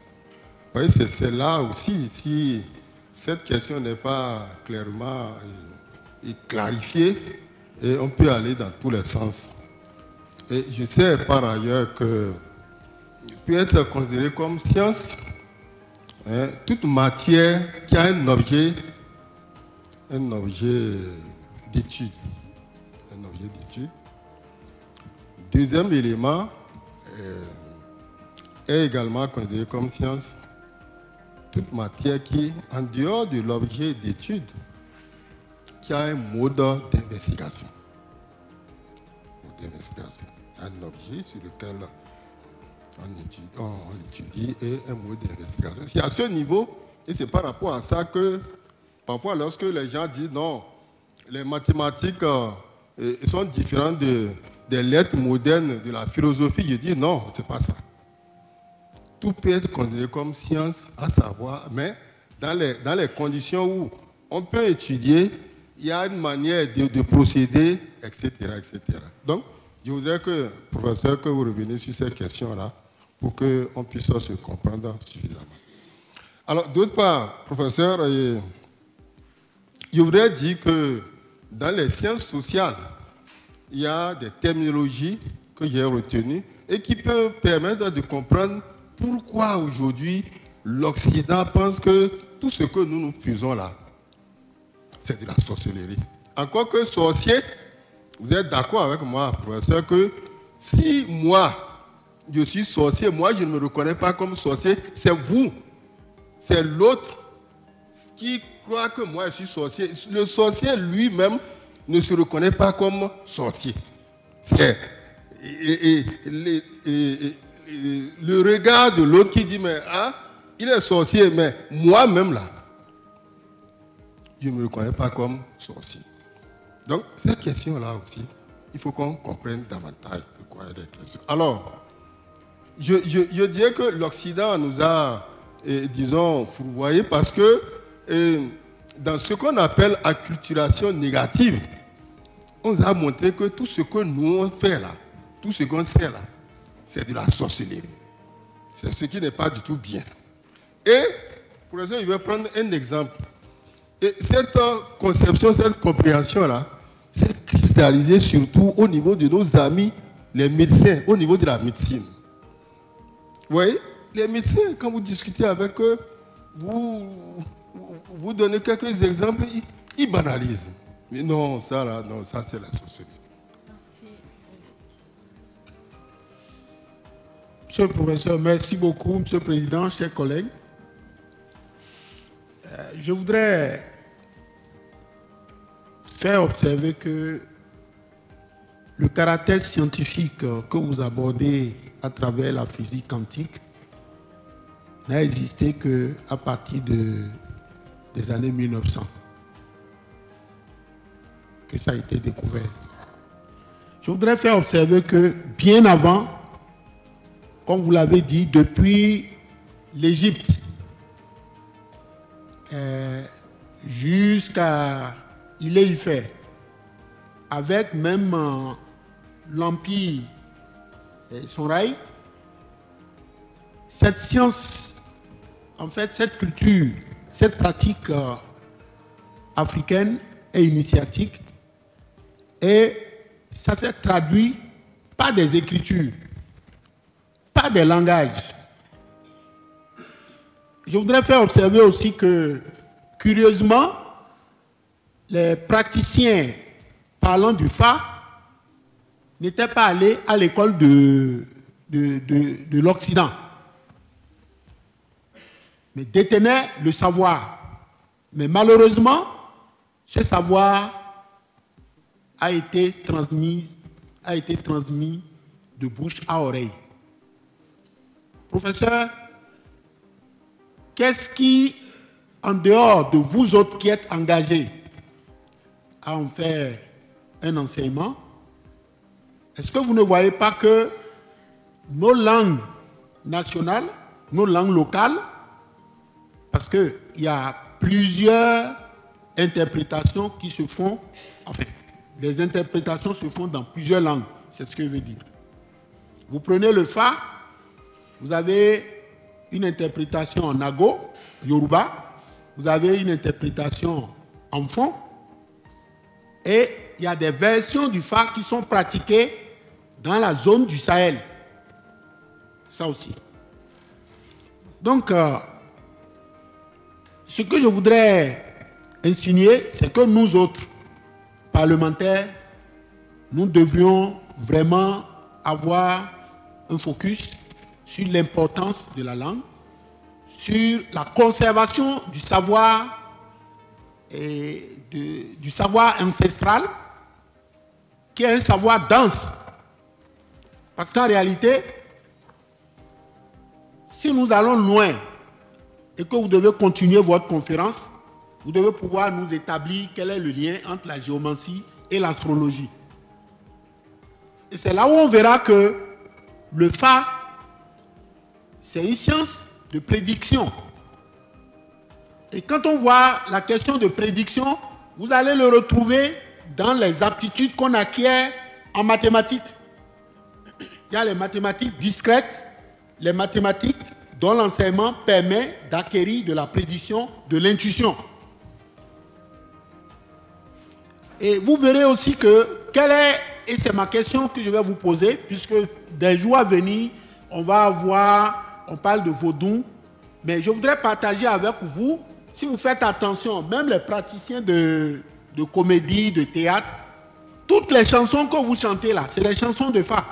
Vous voyez, c'est là aussi, si cette question n'est pas clairement clarifiée, et on peut aller dans tous les sens. Et je sais par ailleurs que peut être considérée comme science toute matière qui a un objet d'étude. Deuxième élément est également considéré comme science toute matière qui, en dehors de l'objet d'étude, qui a un mode d'investigation. Un objet sur lequel on étudie et un mode d'investigation. C'est à ce niveau, et c'est par rapport à ça que, parfois, lorsque les gens disent non, les mathématiques sont différentes des lettres modernes de la philosophie, je dis non, c'est pas ça. tout peut être considéré comme science à savoir, mais dans les conditions où on peut étudier, il y a une manière de procéder, etc., etc. Donc, je voudrais que, professeur, que vous reveniez sur ces questions-là pour qu'on puisse se comprendre suffisamment. Alors, d'autre part, professeur, je voudrais dire que dans les sciences sociales, il y a des terminologies que j'ai retenues et qui peuvent permettre de comprendre pourquoi aujourd'hui l'Occident pense que tout ce que nous faisons là, c'est de la sorcellerie. Encore que sorcier, vous êtes d'accord avec moi, professeur, que si moi, je suis sorcier, moi je ne me reconnais pas comme sorcier, c'est vous, c'est l'autre qui croit que moi je suis sorcier. Le sorcier lui-même ne se reconnaît pas comme sorcier. C'est le regard de l'autre qui dit, mais il est sorcier, mais moi-même là, je ne me reconnais pas comme sorcier. Donc, cette question-là aussi, il faut qu'on comprenne davantage de quoi il est question. Alors, je dirais que l'Occident nous a, disons, fourvoyés parce que dans ce qu'on appelle acculturation négative, on nous a montré que tout ce que nous on fait là, tout ce qu'on sait là, c'est de la sorcellerie. C'est ce qui n'est pas du tout bien. Et, pour exemple, je vais prendre un exemple. Et cette conception, cette compréhension-là, s'est cristallisée surtout au niveau de nos amis, les médecins, au niveau de la médecine. Vous voyez, les médecins, quand vous discutez avec eux, vous donnez quelques exemples, ils banalisent. Mais non, ça là, non, ça c'est la sorcellerie. Merci. Monsieur le professeur, merci beaucoup, monsieur le président, chers collègues. Je voudrais faire observer que le caractère scientifique que vous abordez à travers la physique quantique n'a existé qu'à partir des années 1900, que ça a été découvert. Je voudrais faire observer que bien avant, comme vous l'avez dit, depuis l'Égypte jusqu'à Ilé-Ifè, avec même l'Empire et son rail, cette science, en fait, cette culture, cette pratique africaine et initiatique, et ça s'est traduit par des écritures, par des langages. Je voudrais faire observer aussi que, curieusement, les praticiens parlant du Fa n'étaient pas allés à l'école de l'Occident, mais détenaient le savoir. Mais malheureusement, ce savoir a été transmis de bouche à oreille. Professeur, qu'est-ce qui, en dehors de vous autres qui êtes engagés à en faire un enseignement, est-ce que vous ne voyez pas que nos langues nationales, nos langues locales, parce qu'il y a plusieurs interprétations qui se font, enfin, les interprétations se font dans plusieurs langues, c'est ce que je veux dire. Vous prenez le Fa, vous avez une interprétation en Ago, Yoruba, vous avez une interprétation en Fon, et il y a des versions du Fa qui sont pratiquées dans la zone du Sahel. Ça aussi. Donc, ce que je voudrais insinuer, c'est que nous autres, parlementaires, nous devrions vraiment avoir un focus sur l'importance de la langue, sur la conservation du savoir et du savoir ancestral, qui est un savoir dense. Parce qu'en réalité, si nous allons loin et que vous devez continuer votre conférence, vous devez pouvoir nous établir quel est le lien entre la géomancie et l'astrologie. Et c'est là où on verra que le Fa, c'est une science de prédiction. Et quand on voit la question de prédiction, vous allez le retrouver dans les aptitudes qu'on acquiert en mathématiques. Il y a les mathématiques discrètes, les mathématiques dont l'enseignement permet d'acquérir de la prédiction, de l'intuition. Et vous verrez aussi que, et c'est ma question que je vais vous poser, puisque des jours à venir, on parle de vaudou, mais je voudrais partager avec vous, si vous faites attention, même les praticiens de comédie, de théâtre, toutes les chansons que vous chantez là, c'est les chansons de Fa.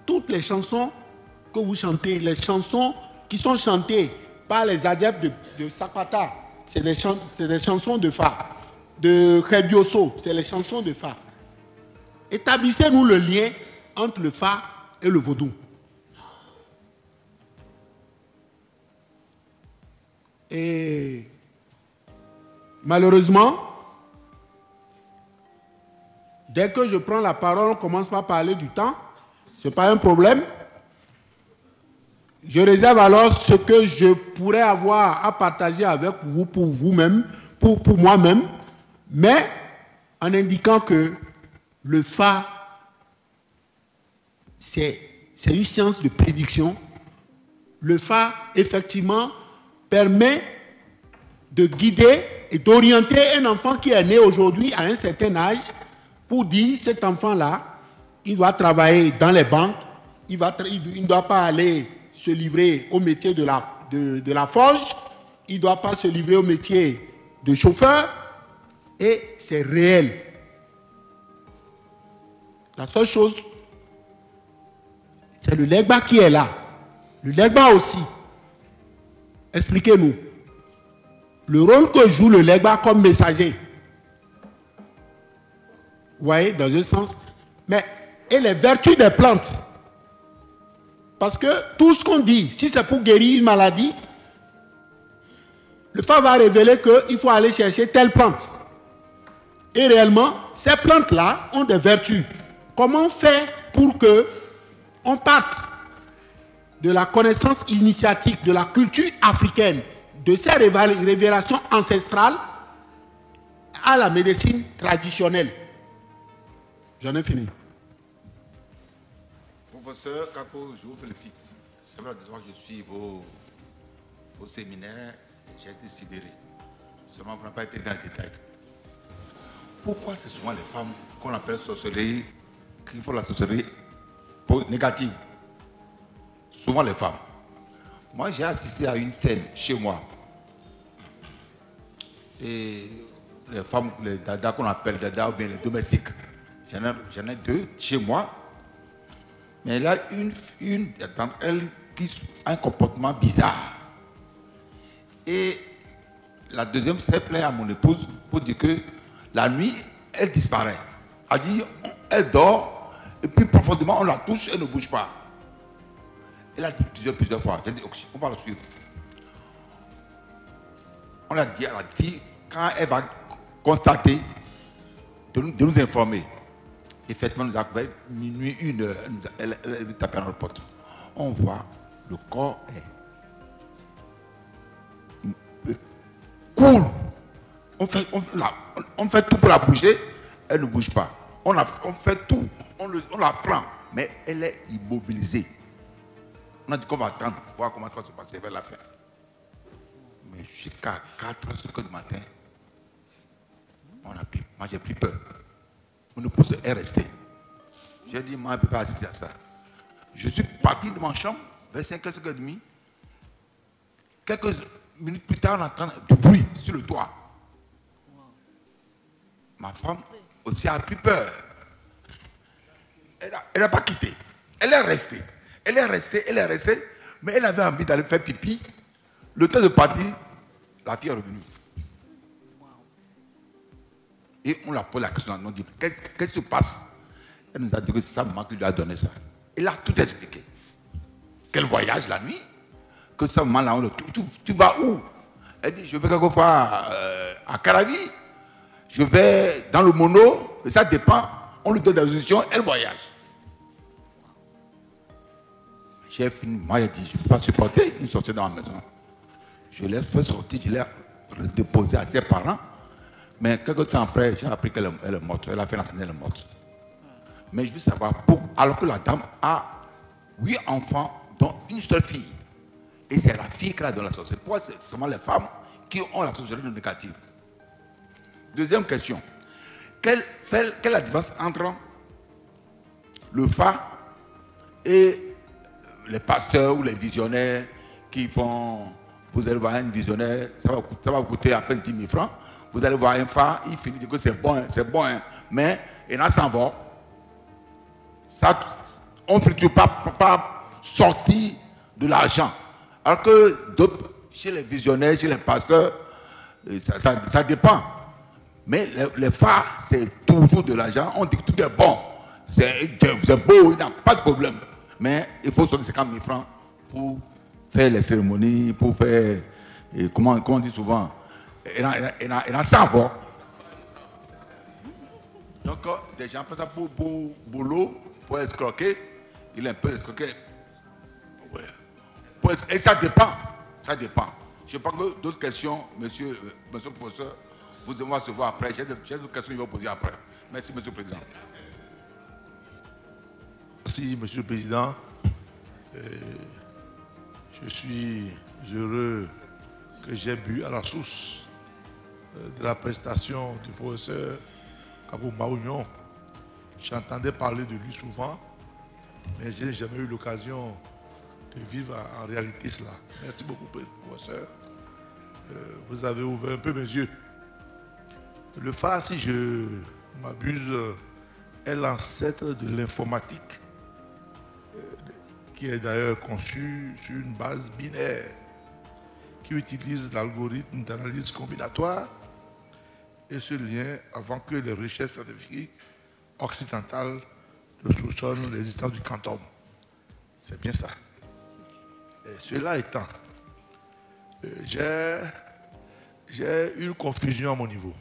Toutes les chansons que vous chantez, les chansons qui sont chantées par les adeptes de Sapata, c'est des chansons de Fa. De Rebioso, c'est les chansons de Fa. Établissez-nous le lien entre le Fa et le vaudou. Et malheureusement, dès que je prends la parole, on commence par parler du temps. Ce n'est pas un problème. Je réserve alors ce que je pourrais avoir à partager avec vous pour vous-même, pour moi-même, mais en indiquant que le Fa, c'est une science de prédiction. Le Fa, effectivement, permet de guider et d'orienter un enfant qui est né aujourd'hui à un certain âge pour dire, cet enfant-là, il doit travailler dans les banques, il ne doit pas aller se livrer au métier de la forge, il ne doit pas se livrer au métier de chauffeur, et c'est réel. La seule chose, c'est le legba qui est là. Le legba aussi. Expliquez-nous. Le rôle que joue le legba comme messager. Vous voyez, dans un sens. Mais, et les vertus des plantes. Parce que tout ce qu'on dit, si c'est pour guérir une maladie, le Fa va révéler qu'il faut aller chercher telle plante. Et réellement, ces plantes-là ont des vertus. Comment on fait pour que on parte de la connaissance initiatique, de la culture africaine, de ces révélations ancestrales à la médecine traditionnelle? J'en ai fini. Professeur Kako, je vous félicite. C'est vrai, que je suis vos séminaires, j'ai été sidéré. Seulement, vous n'avez pas été dans les détails. Pourquoi c'est souvent les femmes qu'on appelle sorcellerie, qui font la sorcellerie négative? Souvent les femmes. Moi, j'ai assisté à une scène chez moi. Et les femmes, les dadas qu'on appelle dadas ou bien les domestiques, j'en ai deux chez moi. Mais il y a une d'entre elles qui a un comportement bizarre. Et la deuxième s'est plainte à mon épouse pour dire que la nuit, elle disparaît. Elle dit, elle dort, et puis profondément, on la touche, elle ne bouge pas. Elle a dit plusieurs fois. J'ai dit, ok, on va la suivre. On a dit à la fille, quand elle va constater, de nous informer. Effectivement, nous avons fait minuit, 1 heure, elle tapait dans le porte. On voit, le corps est cool. On fait tout pour la bouger, elle ne bouge pas. On fait tout, on la prend, mais elle est immobilisée. On a dit qu'on va attendre, voir comment ça va se passer vers la fin. Mais jusqu'à 4h du matin, moi j'ai pris peur. Mon épouse est restée. J'ai dit, moi je ne peux pas assister à ça. Je suis parti de ma chambre vers 5h30. Quelques minutes plus tard, on entend du bruit sur le toit. Ma femme aussi a pris peur. Elle n'a pas quitté. Elle est restée. Elle est restée, mais elle avait envie d'aller faire pipi. Le temps de partir, la fille est revenue. Et on l'a posé la question, on a dit, qu'est-ce qui se passe? Elle nous a dit que c'est sa maman qui lui a donné ça. Elle a tout expliqué. Qu'elle voyage la nuit, que sa maman là, tu vas où? Elle dit, je vais quelquefois à Caravi, je vais dans le mono, et ça dépend, on lui donne des instructions, elle voyage. j'ai fini, moi j'ai dit, je ne peux pas supporter une sorcière dans la maison. Je l'ai fait sortir, je l'ai redéposé à ses parents. Mais quelques temps après, j'ai appris qu'elle est morte. Elle a fait l'enseignement, elle est morte. Mais je veux savoir, alors que la dame a 8 enfants, dont une seule fille. Et c'est la fille qui a donné la sorcellerie. Pourquoi c'est seulement les femmes qui ont la sorcellerie négative? Deuxième question. Quelle est la différence entre le Fa et les pasteurs ou les visionnaires qui font... Vous allez voir un visionnaire, ça va coûter à peine 10 000 francs. Vous allez voir un Fa, il finit de dire que c'est bon, hein, mais il en s'en va. Ça, on ne friture pas sortir de l'argent. Alors que chez les visionnaires, chez les pasteurs, ça dépend. Mais les Fa, c'est toujours de l'argent. On dit que tout est bon. C'est beau, il n'y a pas de problème. Mais il faut sortir 50 000 francs pour faire les cérémonies, pour faire, comment on dit souvent, il en s'en va. Donc, des gens passent pour boulot, pour escroquer, il est un peu escroqué. Ouais. Et ça dépend. Ça dépend. Je pense que d'autres questions, monsieur le professeur, vous allez se voir après. J'ai d'autres questions que je vais vous poser après. Merci, monsieur le président. Merci, monsieur le président. Je suis heureux que j'ai bu à la source de la prestation du professeur Kabou Maounion. J'entendais parler de lui souvent, mais je n'ai jamais eu l'occasion de vivre en réalité cela. Merci beaucoup, professeur. Vous avez ouvert un peu mes yeux. Le Fa, si je m'abuse, est l'ancêtre de l'informatique, qui est d'ailleurs conçu sur une base binaire, qui utilise l'algorithme d'analyse combinatoire et ce lien avant que les richesses scientifiques occidentales ne soupçonnent l'existence du quantum. C'est bien ça. Et cela étant, j'ai une confusion à mon niveau.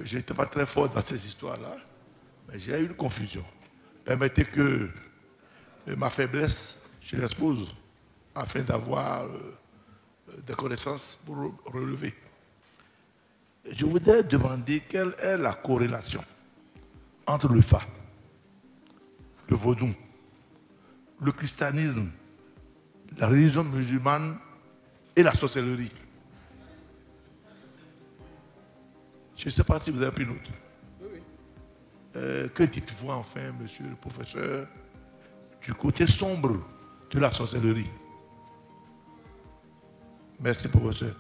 Je n'étais pas très fort dans ces histoires-là, mais j'ai une confusion. Permettez que ma faiblesse, je l'expose afin d'avoir des connaissances pour relever. Je voudrais demander quelle est la corrélation entre le Fa, le vaudou, le christianisme, la religion musulmane et la sorcellerie. Je ne sais pas si vous avez pris note. Que dites-vous enfin, monsieur le professeur, du côté sombre de la sorcellerie? Merci, professeur.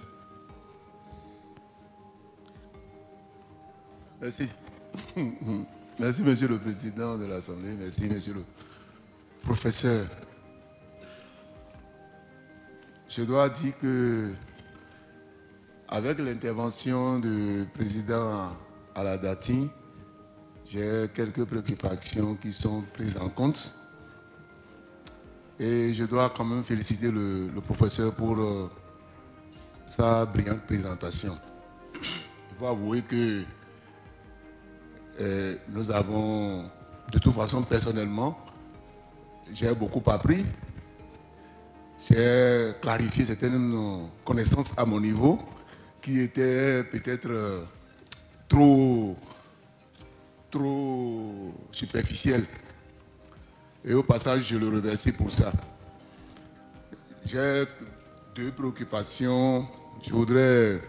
Merci. Merci, monsieur le président de l'Assemblée. Merci, monsieur le professeur. Je dois dire que, avec l'intervention du président Aladati, j'ai quelques préoccupations qui sont prises en compte. Et je dois quand même féliciter le professeur pour sa brillante présentation. Il faut avouer que nous avons, de toute façon, personnellement, j'ai beaucoup appris. J'ai clarifié certaines connaissances à mon niveau qui étaient peut-être trop superficielles. Et au passage, je le remercie pour ça. J'ai deux préoccupations. Je voudrais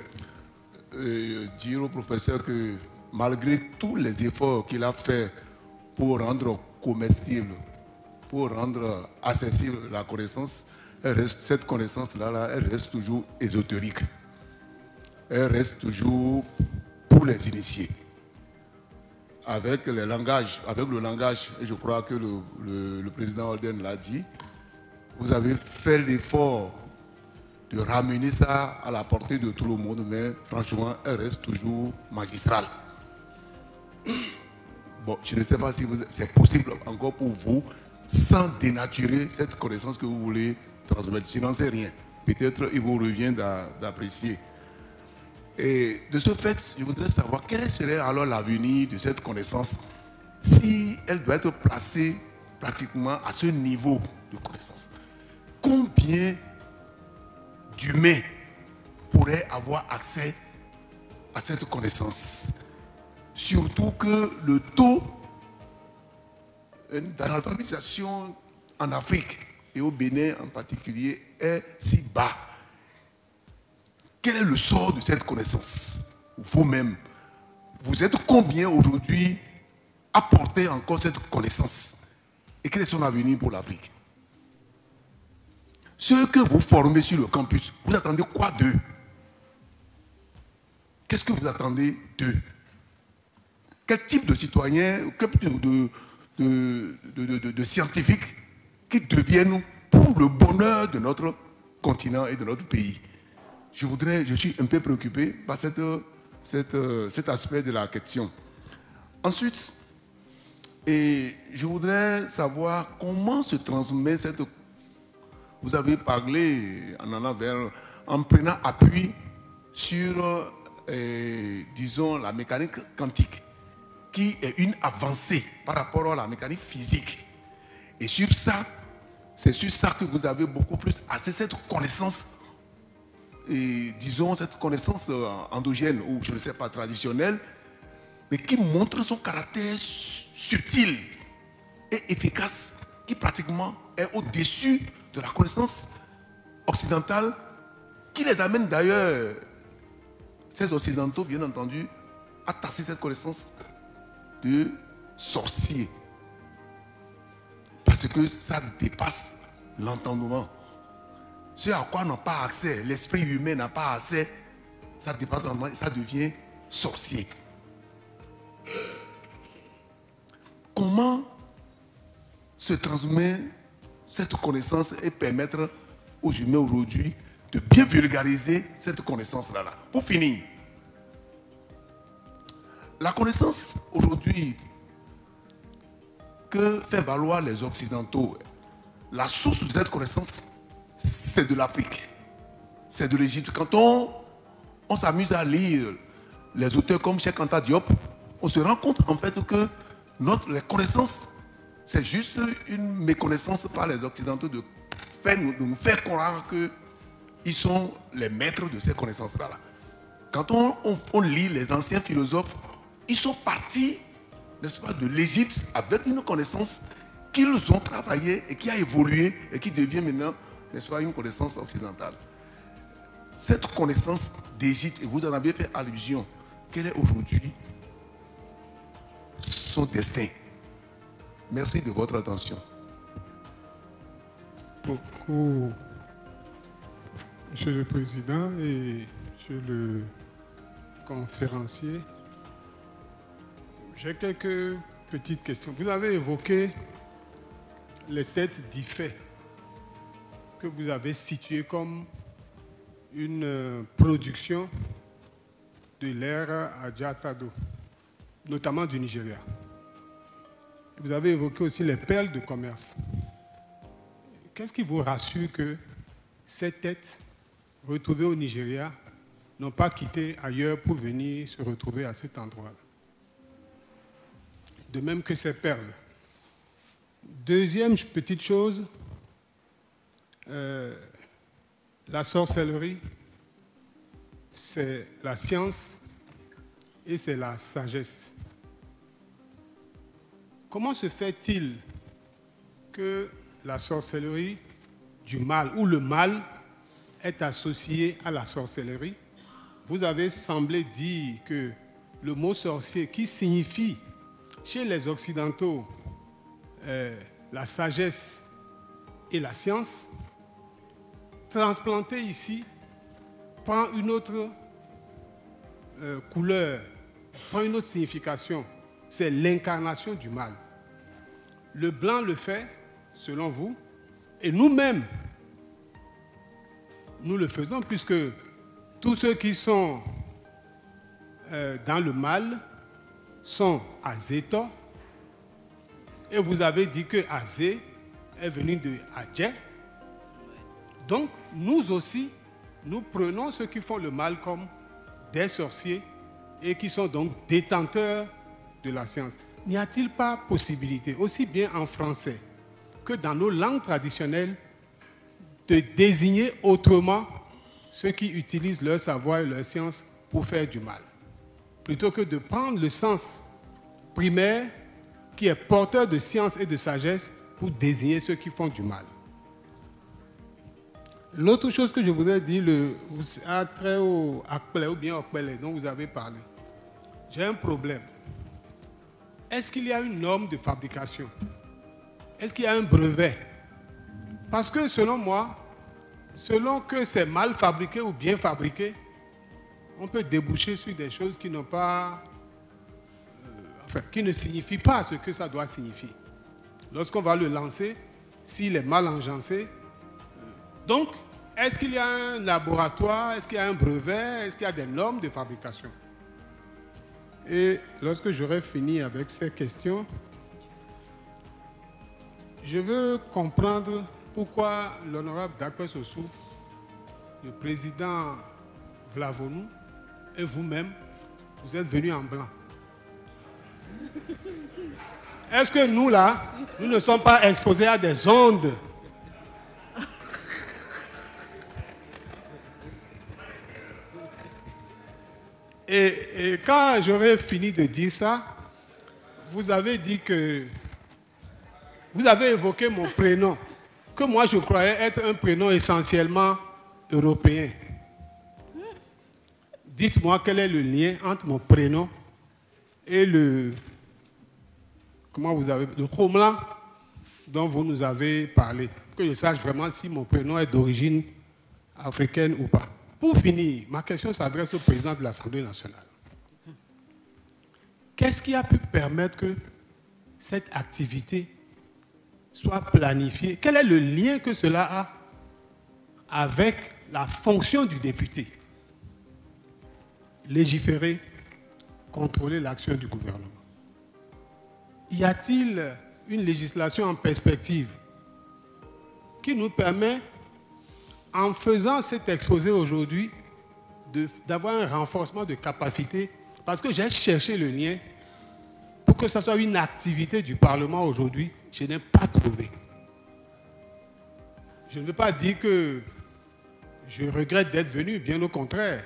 dire au professeur que malgré tous les efforts qu'il a fait pour rendre comestible, pour rendre accessible la connaissance, cette connaissance-là, elle reste toujours ésotérique. Elle reste toujours pour les initiés. Avec le langage, je crois que le président Holden l'a dit, vous avez fait l'effort de ramener ça à la portée de tout le monde, mais franchement, elle reste toujours magistrale. Bon, je ne sais pas si c'est possible encore pour vous, sans dénaturer cette connaissance que vous voulez transmettre. Je n'en sais rien. Peut-être il vous revient d'apprécier. Et de ce fait, je voudrais savoir quel serait alors l'avenir de cette connaissance si elle doit être placée pratiquement à ce niveau de connaissances. Combien d'humains pourraient avoir accès à cette connaissance? Surtout que le taux d'analphabétisation en Afrique et au Bénin en particulier est si bas. Quel est le sort de cette connaissance? Vous-même, vous êtes combien aujourd'hui à porter encore cette connaissance? Et quel est son avenir pour l'Afrique? Ceux que vous formez sur le campus, vous attendez quoi d'eux? Qu'est-ce que vous attendez d'eux? Quel type de citoyens, quel type de scientifiques qui deviennent pour le bonheur de notre continent et de notre pays? Je suis un peu préoccupé par cet aspect de la question. Ensuite, je voudrais savoir comment se transmet cette... Vous avez parlé en prenant appui sur, disons, la mécanique quantique, qui est une avancée par rapport à la mécanique physique. Et sur ça, c'est sur ça que vous avez beaucoup plus assez cette connaissance, et disons cette connaissance endogène, ou je ne sais pas, traditionnelle, mais qui montre son caractère subtil et efficace, qui pratiquement est au-dessus de la connaissance occidentale, qui les amène d'ailleurs, ces occidentaux bien entendu, à tasser cette connaissance de sorciers. Parce que ça dépasse l'entendement. Ce à quoi n'a pas accès, l'esprit humain n'a pas accès, ça dépasse l'entendement, ça devient sorcier. Comment se transmet cette connaissance et permettre aux humains aujourd'hui de bien vulgariser cette connaissance-là. Pour finir, la connaissance aujourd'hui que fait valoir les Occidentaux, la source de cette connaissance, c'est de l'Afrique, c'est de l'Égypte. Quand on s'amuse à lire les auteurs comme Cheikh Anta Diop, on se rend compte en fait que les connaissances, c'est juste une méconnaissance par les Occidentaux de nous faire croire qu'ils sont les maîtres de ces connaissances-là. Quand on lit les anciens philosophes, ils sont partis, n'est-ce pas, de l'Égypte avec une connaissance qu'ils ont travaillée et qui a évolué et qui devient maintenant, n'est-ce pas, une connaissance occidentale. Cette connaissance d'Égypte, et vous en avez fait allusion, quel est aujourd'hui son destin? Merci de votre attention. Beaucoup, Monsieur le Président et Monsieur le conférencier. J'ai quelques petites questions. Vous avez évoqué les têtes d'Ifé que vous avez situées comme une production de l'ère Adjatado, notamment du Nigeria. Vous avez évoqué aussi les perles de commerce. Qu'est-ce qui vous rassure que ces têtes retrouvées au Nigeria n'ont pas quitté ailleurs pour venir se retrouver à cet endroit-là? De même que ces perles. Deuxième petite chose, la sorcellerie, c'est la science et c'est la sagesse. Comment se fait-il que la sorcellerie du mal, ou le mal, est associé à la sorcellerie? Vous avez semblé dire que le mot sorcier, qui signifie chez les Occidentaux la sagesse et la science, transplanté ici, prend une autre couleur, prend une autre signification. C'est l'incarnation du mal. Le blanc le fait, selon vous, et nous-mêmes, nous le faisons, puisque tous ceux qui sont dans le mal sont Azétor, et vous avez dit que Azé est venu de Adjé. Donc, nous aussi, nous prenons ceux qui font le mal comme des sorciers et qui sont donc détenteurs de la science. N'y a-t-il pas possibilité, aussi bien en français que dans nos langues traditionnelles, de désigner autrement ceux qui utilisent leur savoir et leur science pour faire du mal, plutôt que de prendre le sens primaire qui est porteur de science et de sagesse pour désigner ceux qui font du mal. L'autre chose que je voudrais dire, à trait au Akpele ou bien Okpele dont vous avez parlé, j'ai un problème. Est-ce qu'il y a une norme de fabrication? Est-ce qu'il y a un brevet? Parce que selon moi, selon que c'est mal fabriqué ou bien fabriqué, on peut déboucher sur des choses qui n'ont pas, qui ne signifient pas ce que ça doit signifier. Lorsqu'on va le lancer, s'il est mal enjancé, donc, est-ce qu'il y a un laboratoire? Est-ce qu'il y a un brevet? Est-ce qu'il y a des normes de fabrication? Et lorsque j'aurai fini avec ces questions, je veux comprendre pourquoi l'honorable Dakwe Sossou, le président Vlavonou et vous-même, vous êtes venus en blanc. Est-ce que nous, là, nous ne sommes pas exposés à des ondes? Et quand j'aurai fini de dire ça, vous avez dit que... Vous avez évoqué mon prénom, que moi je croyais être un prénom essentiellement européen. Dites-moi quel est le lien entre mon prénom et le... Comment vous avez... Le Khomla dont vous nous avez parlé. Que je sache vraiment si mon prénom est d'origine africaine ou pas. Pour finir, ma question s'adresse au président de l'Assemblée nationale. Qu'est-ce qui a pu permettre que cette activité soit planifiée? Quel est le lien que cela a avec la fonction du député? Légiférer, contrôler l'action du gouvernement. Y a-t-il une législation en perspective qui nous permet, en faisant cet exposé aujourd'hui, d'avoir un renforcement de capacité? Parce que j'ai cherché le lien pour que ce soit une activité du Parlement aujourd'hui, je n'ai pas trouvé. Je ne veux pas dire que je regrette d'être venu, bien au contraire.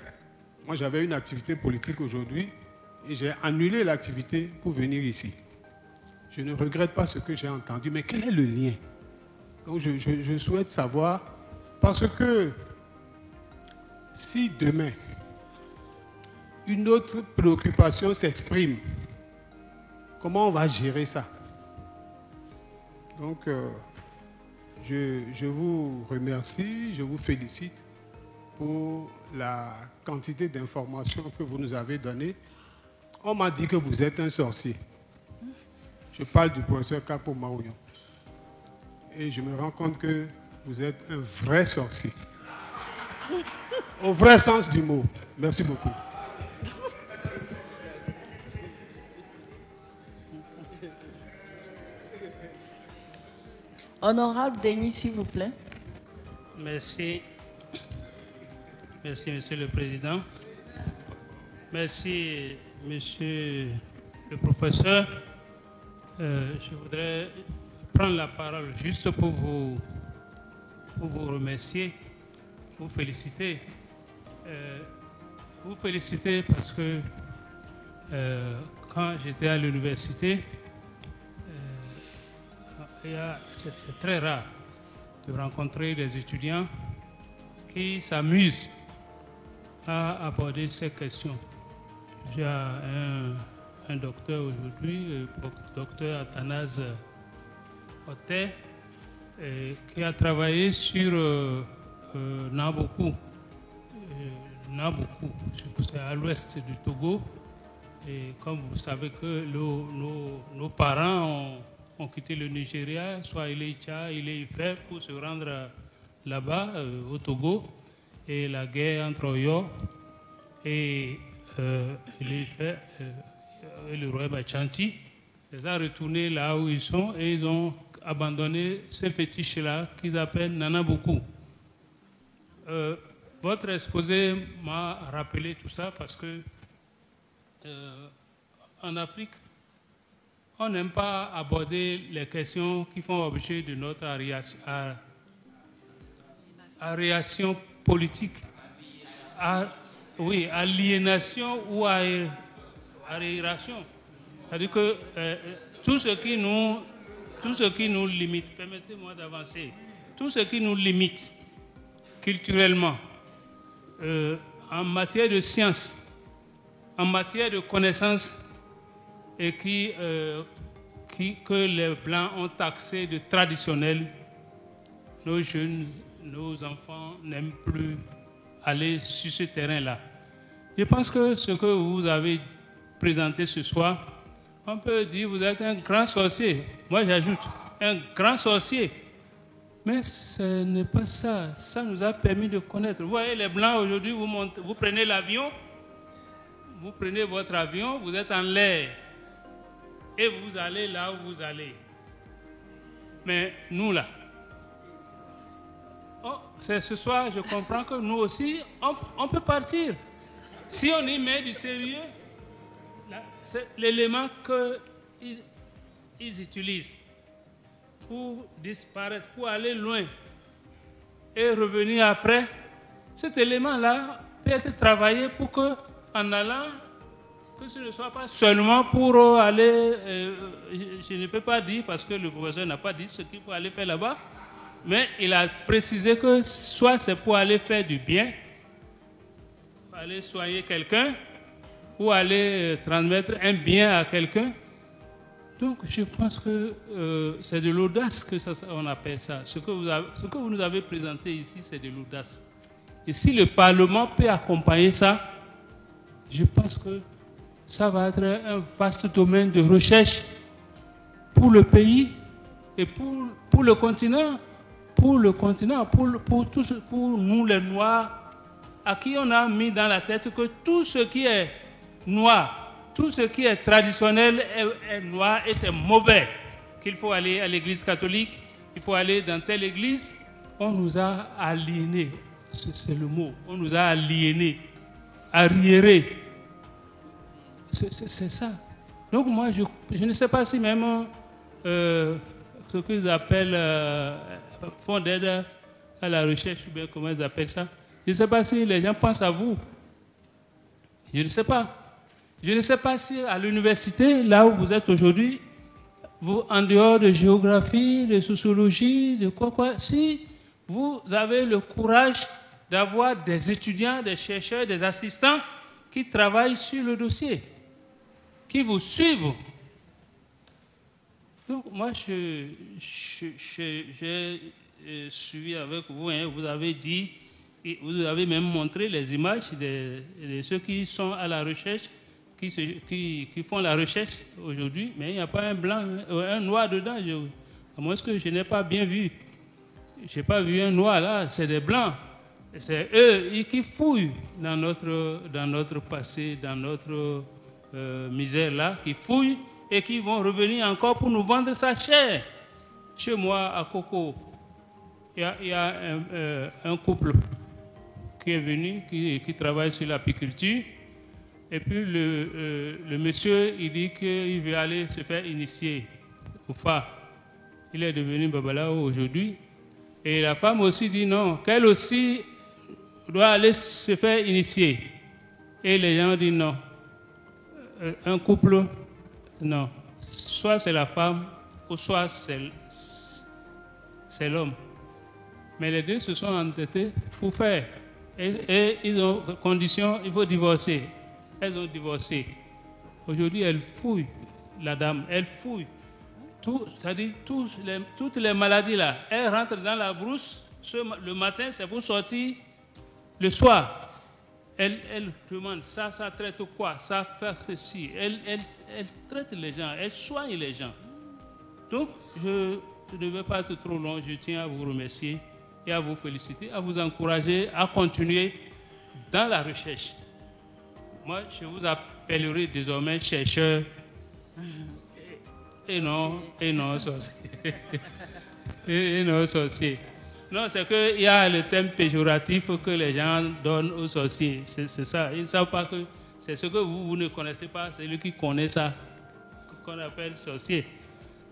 Moi, j'avais une activité politique aujourd'hui et j'ai annulé l'activité pour venir ici. Je ne regrette pas ce que j'ai entendu, mais quel est le lien? Donc, je souhaite savoir, parce que si demain, une autre préoccupation s'exprime, comment on va gérer ça? Donc, je vous remercie, je vous félicite pour la quantité d'informations que vous nous avez données. On m'a dit que vous êtes un sorcier. Je parle du professeur Kapo Marouillon. Et je me rends compte que vous êtes un vrai sorcier. Au vrai sens du mot. Merci beaucoup. Honorable Denis, s'il vous plaît. Merci. Merci, Monsieur le Président. Merci, Monsieur le Professeur. Je voudrais prendre la parole juste pour vous remercier, vous féliciter. Vous féliciter parce que quand j'étais à l'université, c'est très rare de rencontrer des étudiants qui s'amusent à aborder ces questions. J'ai un docteur aujourd'hui, le docteur Athanase Oté, qui a travaillé sur Nambokou. Nambokou, c'est à l'ouest du Togo. Et comme vous savez que nos parents ont quitté le Nigeria, soit il est Tchad, il est Ifè, pour se rendre là-bas, au Togo. Et la guerre entre Oyo et l'Ifè et le royaume Achanti les a retournés là où ils sont et ils ont abandonné ces fétiches-là qu'ils appellent Nanambokou. Votre exposé m'a rappelé tout ça parce que en Afrique, on n'aime pas aborder les questions qui font objet de notre réaction politique, aliénation ou arriération. C'est-à-dire que tout ce qui nous limite, permettez-moi d'avancer, tout ce qui nous limite culturellement, en matière de science, en matière de connaissances, et que les Blancs ont taxé de traditionnel, nos jeunes, nos enfants n'aiment plus aller sur ce terrain-là. Je pense que ce que vous avez présenté ce soir, on peut dire que vous êtes un grand sorcier. Moi, j'ajoute, un grand sorcier. Mais ce n'est pas ça. Ça nous a permis de connaître. Vous voyez, les Blancs, aujourd'hui, vous prenez l'avion, vous prenez votre avion, vous êtes en l'air. Et vous allez là où vous allez. Mais nous, là, ce soir, je comprends que nous aussi, on peut partir. Si on y met du sérieux, c'est l'élément qu'ils utilisent pour disparaître, pour aller loin et revenir après, cet élément-là peut être travaillé pour que, en allant, que ce ne soit pas seulement pour aller, je ne peux pas dire parce que le professeur n'a pas dit ce qu'il faut aller faire là-bas, mais il a précisé que soit c'est pour aller faire du bien, aller soigner quelqu'un, ou aller transmettre un bien à quelqu'un. Donc je pense que c'est de l'audace que on appelle ça. Ce que vous nous avez présenté ici, c'est de l'audace. Et si le Parlement peut accompagner ça, je pense que ça va être un vaste domaine de recherche pour le pays et pour le continent, pour nous les Noirs, à qui on a mis dans la tête que tout ce qui est noir, tout ce qui est traditionnel est noir et c'est mauvais, qu'il faut aller à l'église catholique, il faut aller dans telle église. On nous a aliénés, c'est le mot, on nous a aliénés, arriérés. C'est ça. Donc moi, je ne sais pas si même ce qu'ils appellent fonds d'aide à la recherche, ou bien comment ils appellent ça, je ne sais pas si les gens pensent à vous. Je ne sais pas. Je ne sais pas si à l'université, là où vous êtes aujourd'hui, vous, en dehors de géographie, de sociologie, de quoi, si vous avez le courage d'avoir des étudiants, des chercheurs, des assistants qui travaillent sur le dossier, qui vous suivent. Donc moi, j'ai suivi avec vous, hein, vous avez dit, et vous avez même montré les images de ceux qui sont à la recherche, qui font la recherche aujourd'hui, mais il n'y a pas un blanc, un noir dedans, à moins que je n'ai pas bien vu. Je n'ai pas vu un noir là, c'est des blancs. C'est eux qui fouillent dans notre passé, dans notre misère là, qui fouillent et qui vont revenir encore pour nous vendre sa chair. Chez moi, à Coco, il y a un couple qui est venu, qui travaille sur l'apiculture. Et puis le monsieur, il dit qu'il veut aller se faire initier au Fa. Il est devenu Babalao aujourd'hui. Et la femme aussi dit non, qu'elle aussi doit aller se faire initier. Et les gens disent non. Un couple, non. Soit c'est la femme, ou soit c'est l'homme. Mais les deux se sont entêtés pour faire. Et ils ont condition, il faut divorcer. Elles ont divorcé. Aujourd'hui, elle fouille, la dame, elle fouille. C'est-à-dire toutes les maladies là, elle rentre dans la brousse le matin, c'est pour sortir le soir. Elle demande, ça traite quoi? Ça fait ceci. Elle traite les gens, elle soigne les gens. Donc, je ne vais pas être trop long, je tiens à vous remercier et à vous féliciter, à vous encourager à continuer dans la recherche. Moi, je vous appellerai désormais chercheur et non sorcier. et non sorcier. Non, c'est qu'il y a le thème péjoratif que les gens donnent aux sorciers. C'est ça. Ils ne savent pas que c'est ce que vous ne connaissez pas, c'est lui qui connaît ça. qu'on appelle sorcier.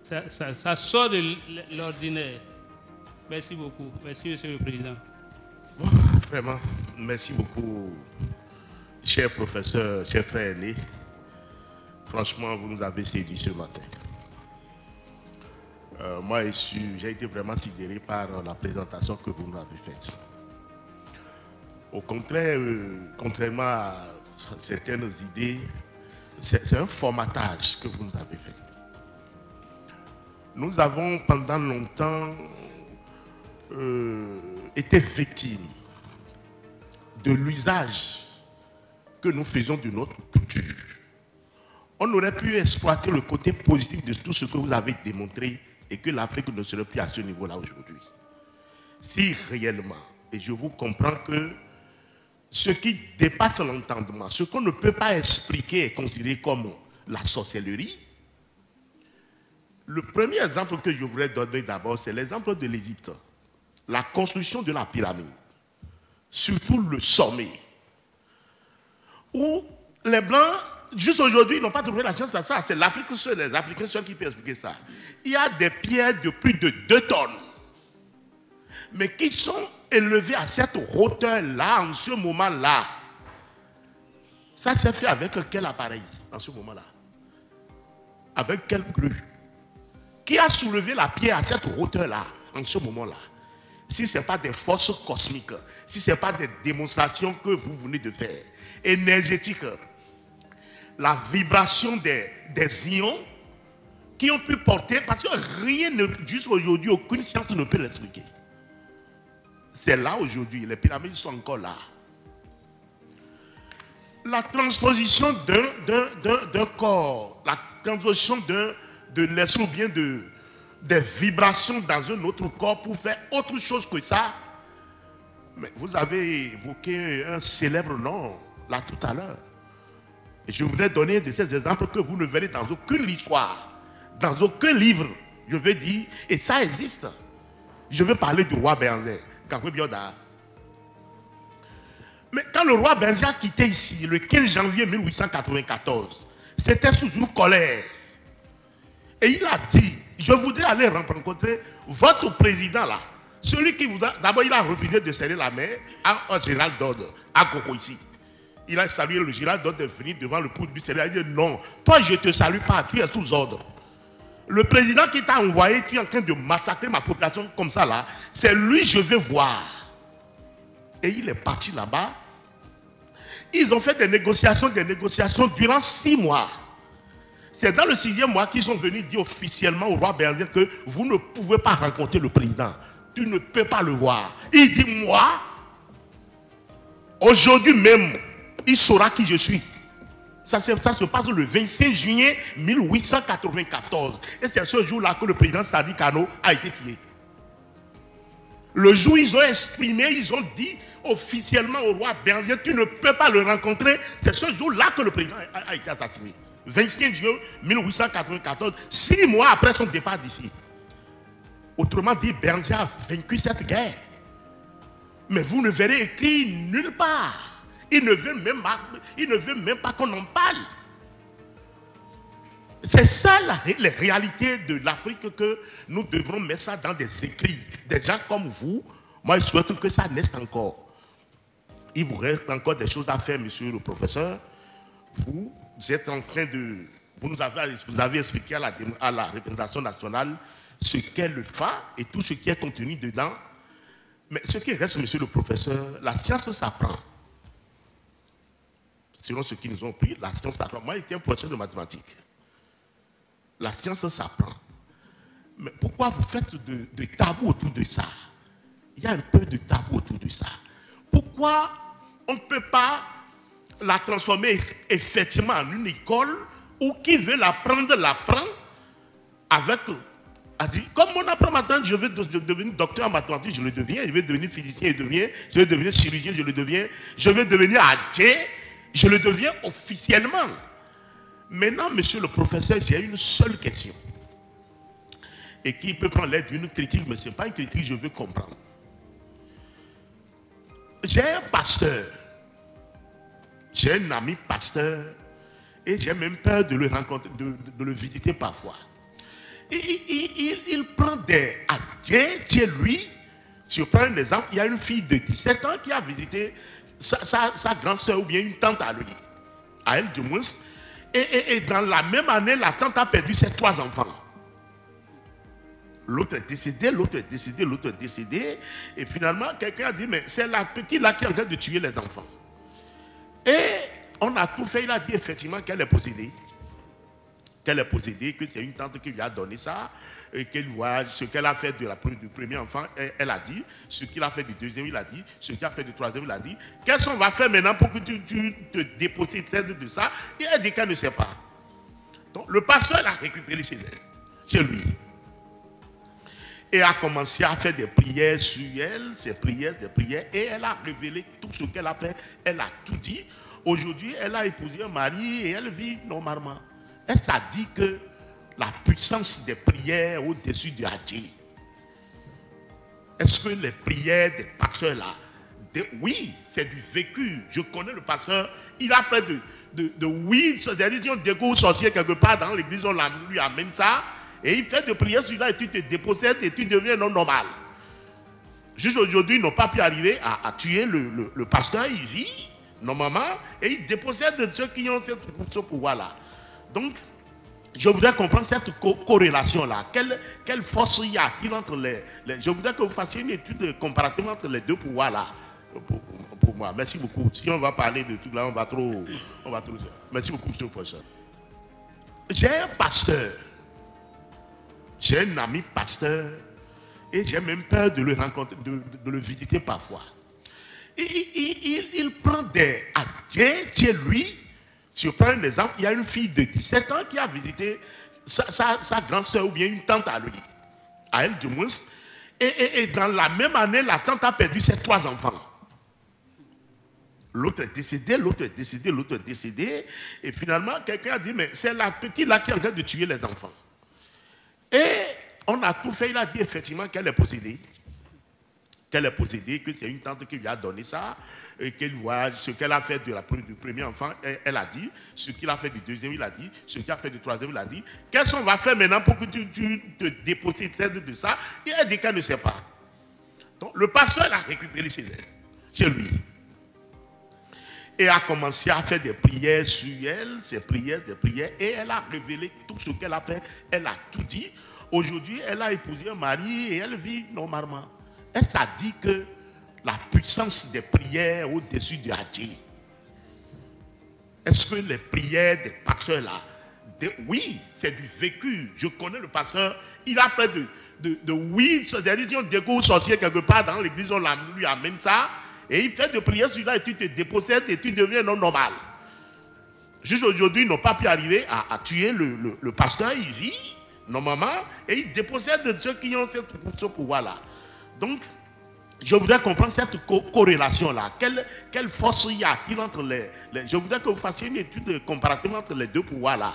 Ça sort de l'ordinaire. Merci beaucoup. Merci, Monsieur le Président. Vraiment, merci beaucoup, cher professeur, cher frère aîné. Franchement, vous nous avez séduit ce matin. Moi, j'ai été vraiment sidéré par la présentation que vous nous avez faite. Au contraire, contrairement à certaines idées, c'est un formatage que vous nous avez fait. Nous avons pendant longtemps été victimes de l'usage que nous faisons de notre culture. On aurait pu exploiter le côté positif de tout ce que vous avez démontré et que l'Afrique ne serait plus à ce niveau-là aujourd'hui. Si réellement, et je vous comprends que ce qui dépasse l'entendement, ce qu'on ne peut pas expliquer et considérer comme la sorcellerie, le premier exemple que je voudrais donner d'abord, c'est l'exemple de l'Égypte. La construction de la pyramide, surtout le sommet, où les Blancs, juste aujourd'hui, n'ont pas trouvé la science à ça. C'est l'Afrique seule, les Africains seuls qui peuvent expliquer ça. Il y a des pierres de plus de 2 tonnes, mais qui sont élevées à cette hauteur-là, en ce moment-là. Ça s'est fait avec quel appareil, en ce moment-là? Avec quelle grue? Qui a soulevé la pierre à cette hauteur-là, en ce moment-là? Si ce n'est pas des forces cosmiques, si ce n'est pas des démonstrations que vous venez de faire, énergétiques, la vibration des ions qui ont pu porter, parce que rien, jusqu'à aujourd'hui, aucune science ne peut l'expliquer. C'est là aujourd'hui, les pyramides sont encore là. La transposition d'un corps, la transposition de l'esprit ou bien des vibrations dans un autre corps pour faire autre chose que ça. Mais vous avez évoqué un célèbre nom, là tout à l'heure. Et je voudrais donner de ces exemples que vous ne verrez dans aucune histoire, dans aucun livre, je veux dire, et ça existe. Je veux parler du roi Benzé. Mais quand le roi Benzé a quitté ici, le 15 janvier 1894, c'était sous une colère. Et il a dit, je voudrais aller rencontrer votre président là. Celui qui vous a... D'abord, il a refusé de serrer la main à général d'ordre, à Koko ici. Il a salué le général d'ordre de venir devant le pouls du Seigneur. Il a dit, non, toi je ne te salue pas, tu es sous ordre. Le président qui t'a envoyé, tu es en train de massacrer ma population comme ça là. C'est lui je vais voir. Et il est parti là-bas. Ils ont fait des négociations durant 6 mois. C'est dans le 6e mois qu'ils sont venus dire officiellement au roi Benzé que vous ne pouvez pas rencontrer le président. Tu ne peux pas le voir. Il dit, moi, aujourd'hui même, il saura qui je suis. Ça se passe le 25 juillet 1894. Et c'est ce jour-là que le président Sadi Kano a été tué. Le jour où ils ont exprimé, ils ont dit officiellement au roi Benzé, tu ne peux pas le rencontrer. C'est ce jour-là que le président a été assassiné. 25 juillet 1894, 6 mois après son départ d'ici. Autrement dit, Benzé a vaincu cette guerre. Mais vous ne verrez écrit nulle part. Il ne veut même pas qu'on en parle. C'est ça la réalité de l'Afrique, que nous devrons mettre ça dans des écrits. Des gens comme vous, moi je souhaite que ça naisse encore. Il vous reste encore des choses à faire, monsieur le professeur. Vous êtes en train de... Vous avez expliqué à la représentation nationale ce qu'est le FA et tout ce qui est contenu dedans. Mais ce qui reste, monsieur le professeur, la science s'apprend. Selon ce qu'ils nous ont pris, la science s'apprend. Moi, j'étais un professeur de mathématiques. La science s'apprend. Mais pourquoi vous faites de tabou autour de ça? Il y a un peu de tabou autour de ça. Pourquoi on ne peut pas la transformer effectivement en une école où qui veut l'apprendre, l'apprend avec... Comme on apprend maintenant, je veux devenir docteur en mathématiques, je le deviens. Je veux devenir physicien, je le deviens. Je veux devenir chirurgien, je le deviens. Je veux devenir adjoint, je le deviens officiellement. Maintenant, monsieur le professeur, j'ai une seule question. Et qui peut prendre l'aide d'une critique, mais ce n'est pas une critique, je veux comprendre. J'ai un pasteur. J'ai un ami pasteur. Et j'ai même peur de le rencontrer, de le visiter parfois. Il prend des adieux chez lui. Si je prends un exemple, il y a une fille de 17 ans qui a visité sa grande soeur ou bien une tante à lui. À elle du moins. Et dans la même année, la tante a perdu ses 3 enfants. L'autre est décédé, l'autre est décédé, l'autre est décédé. Et finalement, quelqu'un a dit, mais c'est la petite là qui est en train de tuer les enfants. Et on a tout fait, il a dit effectivement qu'elle est possédée. Qu'elle est possédée, que c'est une tante qui lui a donné ça, et qu'elle voit ce qu'elle a fait du premier enfant, elle a dit, ce qu'il a fait du deuxième, il a dit, ce qu'il a fait du troisième, il a dit. Qu'est-ce qu'on va faire maintenant pour que tu te dépossèdes de ça? Et elle dit qu'elle ne sait pas. Donc le pasteur l'a récupéré chez elle, chez lui. Et a commencé à faire des prières sur elle, des prières, et elle a révélé tout ce qu'elle a fait, elle a tout dit. Aujourd'hui, elle a épousé un mari et elle vit normalement. Elle s'est dit que la puissance des prières au-dessus de Dieu. Est-ce que les prières des pasteurs là, oui, c'est du vécu. Je connais le pasteur, il a près de 8, c'est-à-dire si on découvre sorcier quelque part dans l'église, on lui amène ça. Et il fait des prières sur là et tu te dépossèdes et tu deviens un homme normal. Juste aujourd'hui, ils n'ont pas pu arriver à tuer le pasteur, il vit normalement et il dépossède de ceux qui ont ce pouvoir-là. Donc, je voudrais comprendre cette corrélation-là. Quelle force y a-t-il entre les... Je voudrais que vous fassiez une étude comparative entre les deux pouvoirs-là. Pour moi. Merci beaucoup. Si on va parler de tout là, on va trop... Merci beaucoup, monsieur le professeur. J'ai un pasteur. J'ai un ami pasteur et j'ai même peur de le rencontrer, de le visiter parfois. Il prend des adieux chez lui. Si je prends un exemple, il y a une fille de 17 ans qui a visité sa grande soeur ou bien une tante à lui. À elle du moins. Et dans la même année, la tante a perdu ses 3 enfants. L'autre est décédé, l'autre est décédé, l'autre est décédé. Et finalement, quelqu'un a dit, mais c'est la petite là qui est en train de tuer les enfants. Et on a tout fait, il a dit effectivement qu'elle est possédée. Qu'elle est possédée, que c'est une tante qui lui a donné ça, et qu'elle voit ce qu'elle a fait du premier enfant, elle a dit, ce qu'il a fait du deuxième, il a dit, ce qu'il a fait du troisième, il a dit. Qu'est-ce qu'on va faire maintenant pour que tu te dépossèdes de ça? Et elle dit qu'elle ne sait pas. Donc le pasteur l'a récupéré chez elle, chez lui. Et a commencé à faire des prières sur elle, des prières, et elle a révélé tout ce qu'elle a fait, elle a tout dit. Aujourd'hui, elle a épousé un mari et elle vit normalement. Elle s'est dit que la puissance des prières au-dessus de Dieu. Est-ce que les prières des pasteurs là, oui, c'est du vécu. Je connais le pasteur, il a près de 8, c'est-à-dire si on découvre sorcier quelque part dans l'église, on lui amène ça. Et il fait des prières sur là et tu te dépossèdes et tu deviens un homme normal. Juste aujourd'hui, ils n'ont pas pu arriver à tuer le pasteur, il vit normalement et il dépossède de ceux qui ont ce pouvoir-là. Donc, je voudrais comprendre cette corrélation-là. Quelle force y a-t-il entre les... Je voudrais que vous fassiez une étude comparative entre les deux pouvoirs-là.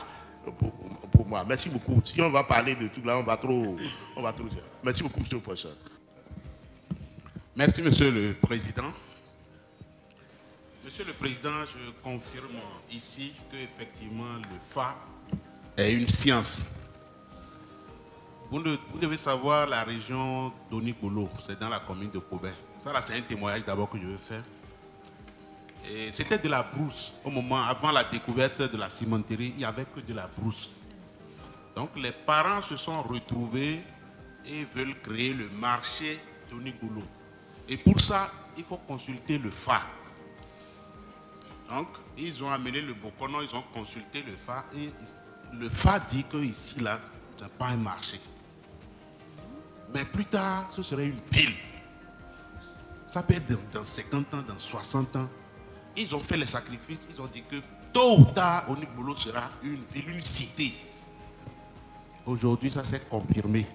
Pour moi. Merci beaucoup. Si on va parler de tout là, on va trop... Merci beaucoup, monsieur le professeur. Merci, Monsieur le Président. Monsieur le Président, je confirme ici qu'effectivement le FA est une science. Vous devez savoir la région d'Onigolo, c'est dans la commune de Cobin. Ça là, c'est un témoignage d'abord que je veux faire. C'était de la brousse. Au moment, avant la découverte de la cimenterie, il n'y avait que de la brousse. Donc les parents se sont retrouvés et veulent créer le marché d'Onigolo. Et pour ça, il faut consulter le FA. Donc, ils ont amené le Bokono, ils ont consulté le FA et le FA dit que ici, là, ce n'est pas un marché. Mais plus tard, ce serait une ville. Ça peut être dans 50 ans, dans 60 ans. Ils ont fait les sacrifices, ils ont dit que tôt ou tard, Onigolo sera une ville, une cité. Aujourd'hui, ça s'est confirmé.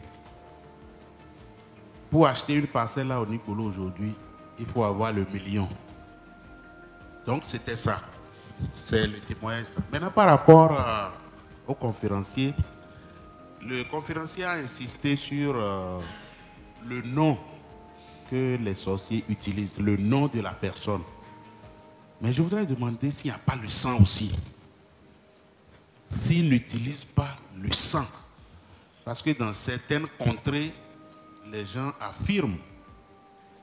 Pour acheter une parcelle à Onigolo aujourd'hui, il faut avoir le million. Donc c'était ça. C'est le témoignage. Maintenant par rapport au conférencier, le conférencier a insisté sur le nom que les sorciers utilisent, le nom de la personne. Mais je voudrais demander s'il n'y a pas le sang aussi. s'ils n'utilisent pas le sang. Parce que dans certaines contrées, les gens affirment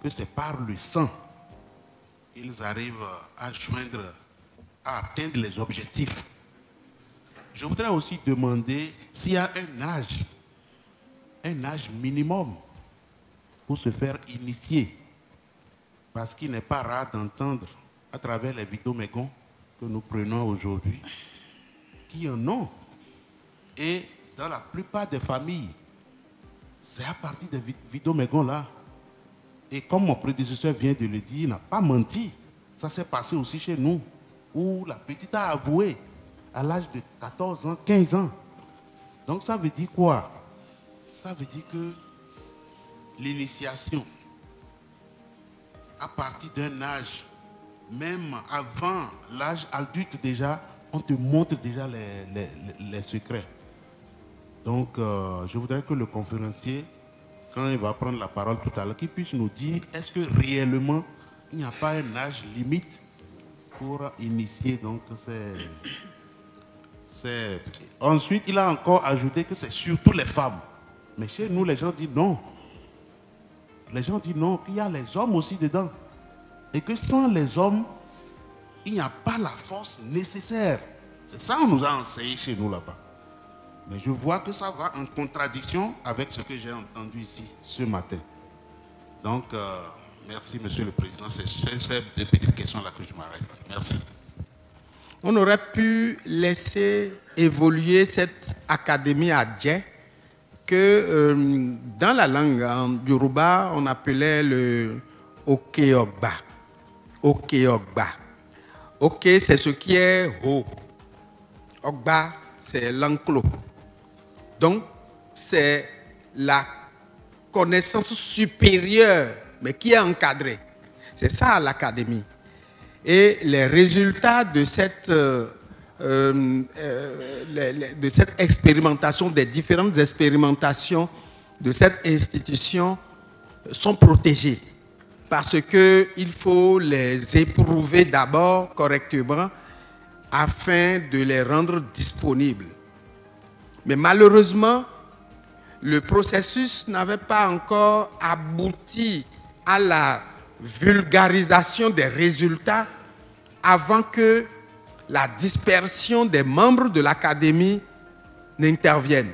que c'est par le sang qu'ils arrivent à atteindre les objectifs. Je voudrais aussi demander s'il y a un âge minimum pour se faire initier. Parce qu'il n'est pas rare d'entendre à travers les vidéomégons que nous prenons aujourd'hui qui en ont. Et dans la plupart des familles, c'est à partir des vidéomégons là. Et comme mon prédécesseur vient de le dire, il n'a pas menti. Ça s'est passé aussi chez nous, où la petite a avoué à l'âge de 14 ans, 15 ans. Donc ça veut dire quoi? Ça veut dire que l'initiation, à partir d'un âge, même avant l'âge adulte déjà, on te montre déjà les secrets. Donc je voudrais que le conférencier, quand il va prendre la parole tout à l'heure, qu'il puisse nous dire, est-ce que réellement il n'y a pas un âge limite pour initier donc Ensuite, il a encore ajouté que c'est surtout les femmes. Mais chez nous, les gens disent non. Les gens disent non, qu'il y a les hommes aussi dedans. Et que sans les hommes, il n'y a pas la force nécessaire. C'est ça qu'on nous a enseigné chez nous là-bas. Mais je vois que ça va en contradiction avec ce que j'ai entendu ici ce matin. Donc, merci Monsieur le Président. C'est ces deux petites questions-là que je m'arrête. Merci. On aurait pu laisser évoluer cette académie à Djé que dans la langue en Yoruba, on appelait le Okeogba. Okeogba. Ok, c'est ce qui est haut. Ogba, c'est l'enclos. Donc, c'est la connaissance supérieure, mais qui est encadrée. C'est ça l'académie. Et les résultats de cette expérimentation, des différentes expérimentations de cette institution sont protégés. Parce qu'il faut les éprouver d'abord correctement afin de les rendre disponibles. Mais malheureusement, le processus n'avait pas encore abouti à la vulgarisation des résultats avant que la dispersion des membres de l'académie n'intervienne.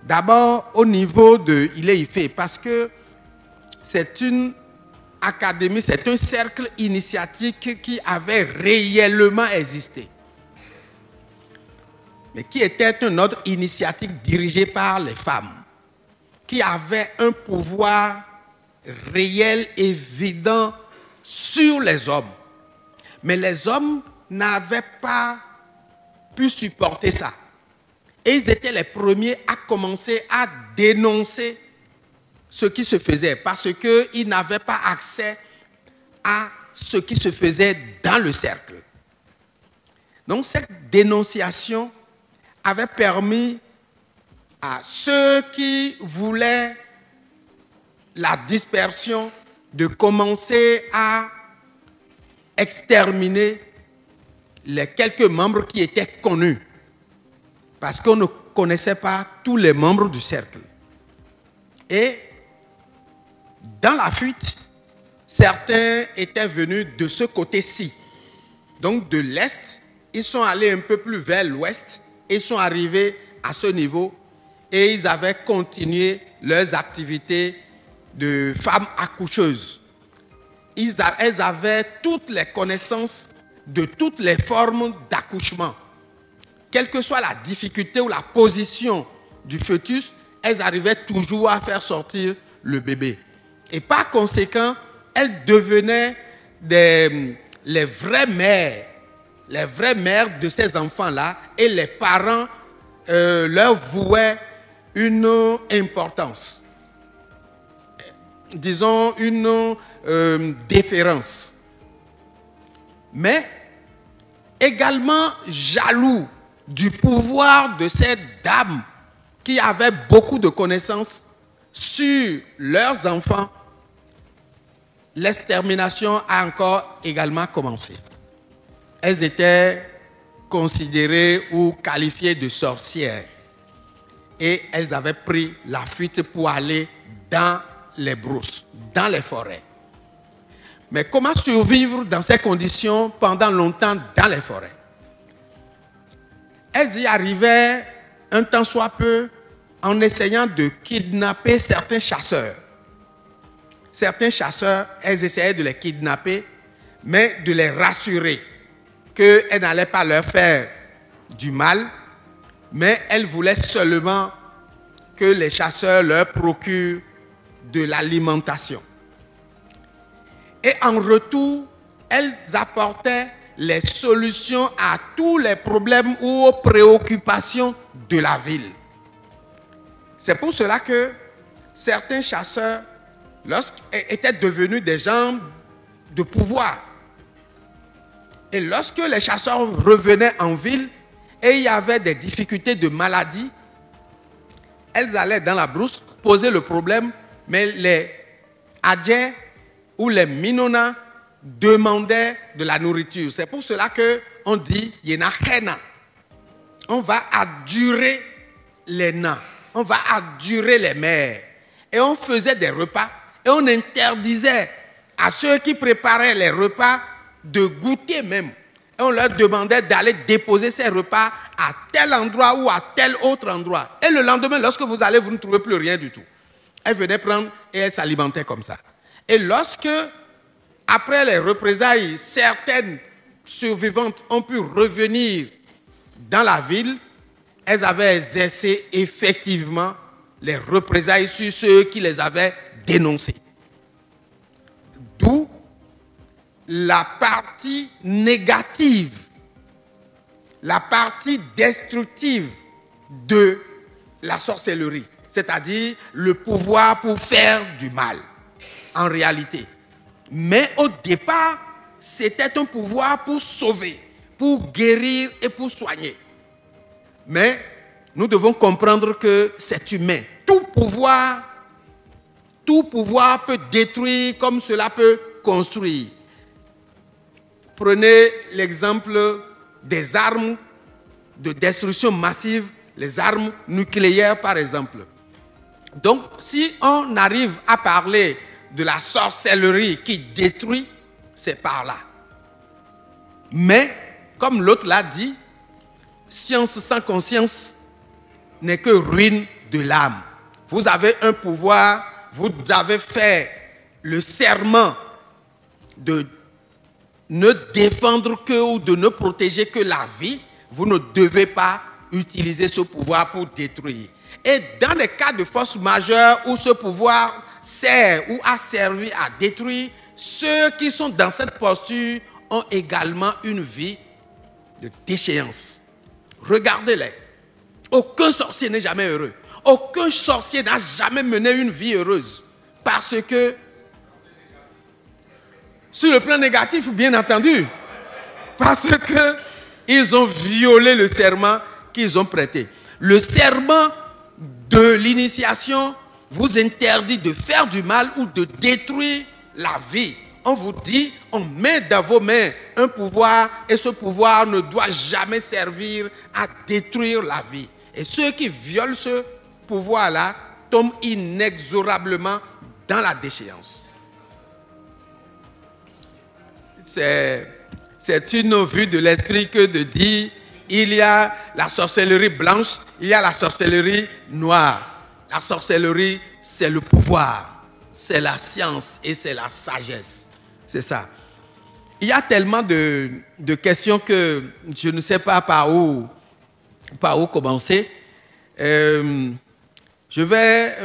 D'abord au niveau de Ile-Ife, parce que c'est une académie, c'est un cercle initiatique qui avait réellement existé, mais qui était un ordre initiatique dirigé par les femmes, qui avait un pouvoir réel, évident sur les hommes. Mais les hommes n'avaient pas pu supporter ça. Et ils étaient les premiers à commencer à dénoncer ce qui se faisait, parce qu'ils n'avaient pas accès à ce qui se faisait dans le cercle. Donc cette dénonciation avait permis à ceux qui voulaient la dispersion de commencer à exterminer les quelques membres qui étaient connus, parce qu'on ne connaissait pas tous les membres du cercle. Et dans la fuite, certains étaient venus de ce côté-ci, donc de l'Est. Ils sont allés un peu plus vers l'Ouest, ils sont arrivés à ce niveau et ils avaient continué leurs activités de femmes accoucheuses. Elles avaient toutes les connaissances de toutes les formes d'accouchement. Quelle que soit la difficulté ou la position du fœtus, elles arrivaient toujours à faire sortir le bébé. Et par conséquent, elles devenaient les vraies mères de ces enfants-là, et les parents leur vouaient une importance, disons une déférence. Mais également jaloux du pouvoir de ces dames qui avaient beaucoup de connaissances sur leurs enfants, l'extermination a encore également commencé. Elles étaient considérées ou qualifiées de sorcières. Et elles avaient pris la fuite pour aller dans les brousses, dans les forêts. Mais comment survivre dans ces conditions pendant longtemps dans les forêts? Elles y arrivaient un temps soit peu en essayant de kidnapper certains chasseurs. Certains chasseurs, elles essayaient de les kidnapper, mais de les rassurer qu'elles n'allaient pas leur faire du mal, mais elles voulaient seulement que les chasseurs leur procurent de l'alimentation. Et en retour, elles apportaient les solutions à tous les problèmes ou aux préoccupations de la ville. C'est pour cela que certains chasseurs étaient devenus des gens de pouvoir. Et lorsque les chasseurs revenaient en ville et il y avait des difficultés de maladie, elles allaient dans la brousse poser le problème, mais les Adjers ou les Minona demandaient de la nourriture. C'est pour cela qu'on dit Yenachena. On va adjurer les nains, on va adjurer les mères. Et on faisait des repas et on interdisait à ceux qui préparaient les repas de goûter même. Et on leur demandait d'aller déposer ces repas à tel endroit ou à tel autre endroit. Et le lendemain, lorsque vous allez, vous ne trouvez plus rien du tout. Elles venaient prendre et elles s'alimentaient comme ça. Et lorsque, après les représailles, certaines survivantes ont pu revenir dans la ville, elles avaient exercé effectivement les représailles sur ceux qui les avaient dénoncés. D'où la partie négative, la partie destructive de la sorcellerie, c'est-à-dire le pouvoir pour faire du mal, en réalité. Mais au départ, c'était un pouvoir pour sauver, pour guérir et pour soigner. Mais nous devons comprendre que c'est humain. Tout pouvoir peut détruire comme cela peut construire. Prenez l'exemple des armes de destruction massive, les armes nucléaires par exemple. Donc, si on arrive à parler de la sorcellerie qui détruit, c'est par là. Mais, comme l'autre l'a dit, science sans conscience n'est que ruine de l'âme. Vous avez un pouvoir, vous avez fait le serment de ne défendre que ou de ne protéger que la vie, vous ne devez pas utiliser ce pouvoir pour détruire. Et dans les cas de force majeure où ce pouvoir sert ou a servi à détruire, ceux qui sont dans cette posture ont également une vie de déchéance. Regardez-les. Aucun sorcier n'est jamais heureux. Aucun sorcier n'a jamais mené une vie heureuse. Parce que, sur le plan négatif, bien entendu, parce qu'ils ont violé le serment qu'ils ont prêté. Le serment de l'initiation vous interdit de faire du mal ou de détruire la vie. On vous dit, on met dans vos mains un pouvoir et ce pouvoir ne doit jamais servir à détruire la vie. Et ceux qui violent ce pouvoir-là tombent inexorablement dans la déchéance. C'est une vue de l'esprit que de dire il y a la sorcellerie blanche, il y a la sorcellerie noire. La sorcellerie, c'est le pouvoir, c'est la science et c'est la sagesse. C'est ça. Il y a tellement de questions que je ne sais pas par où commencer. Je vais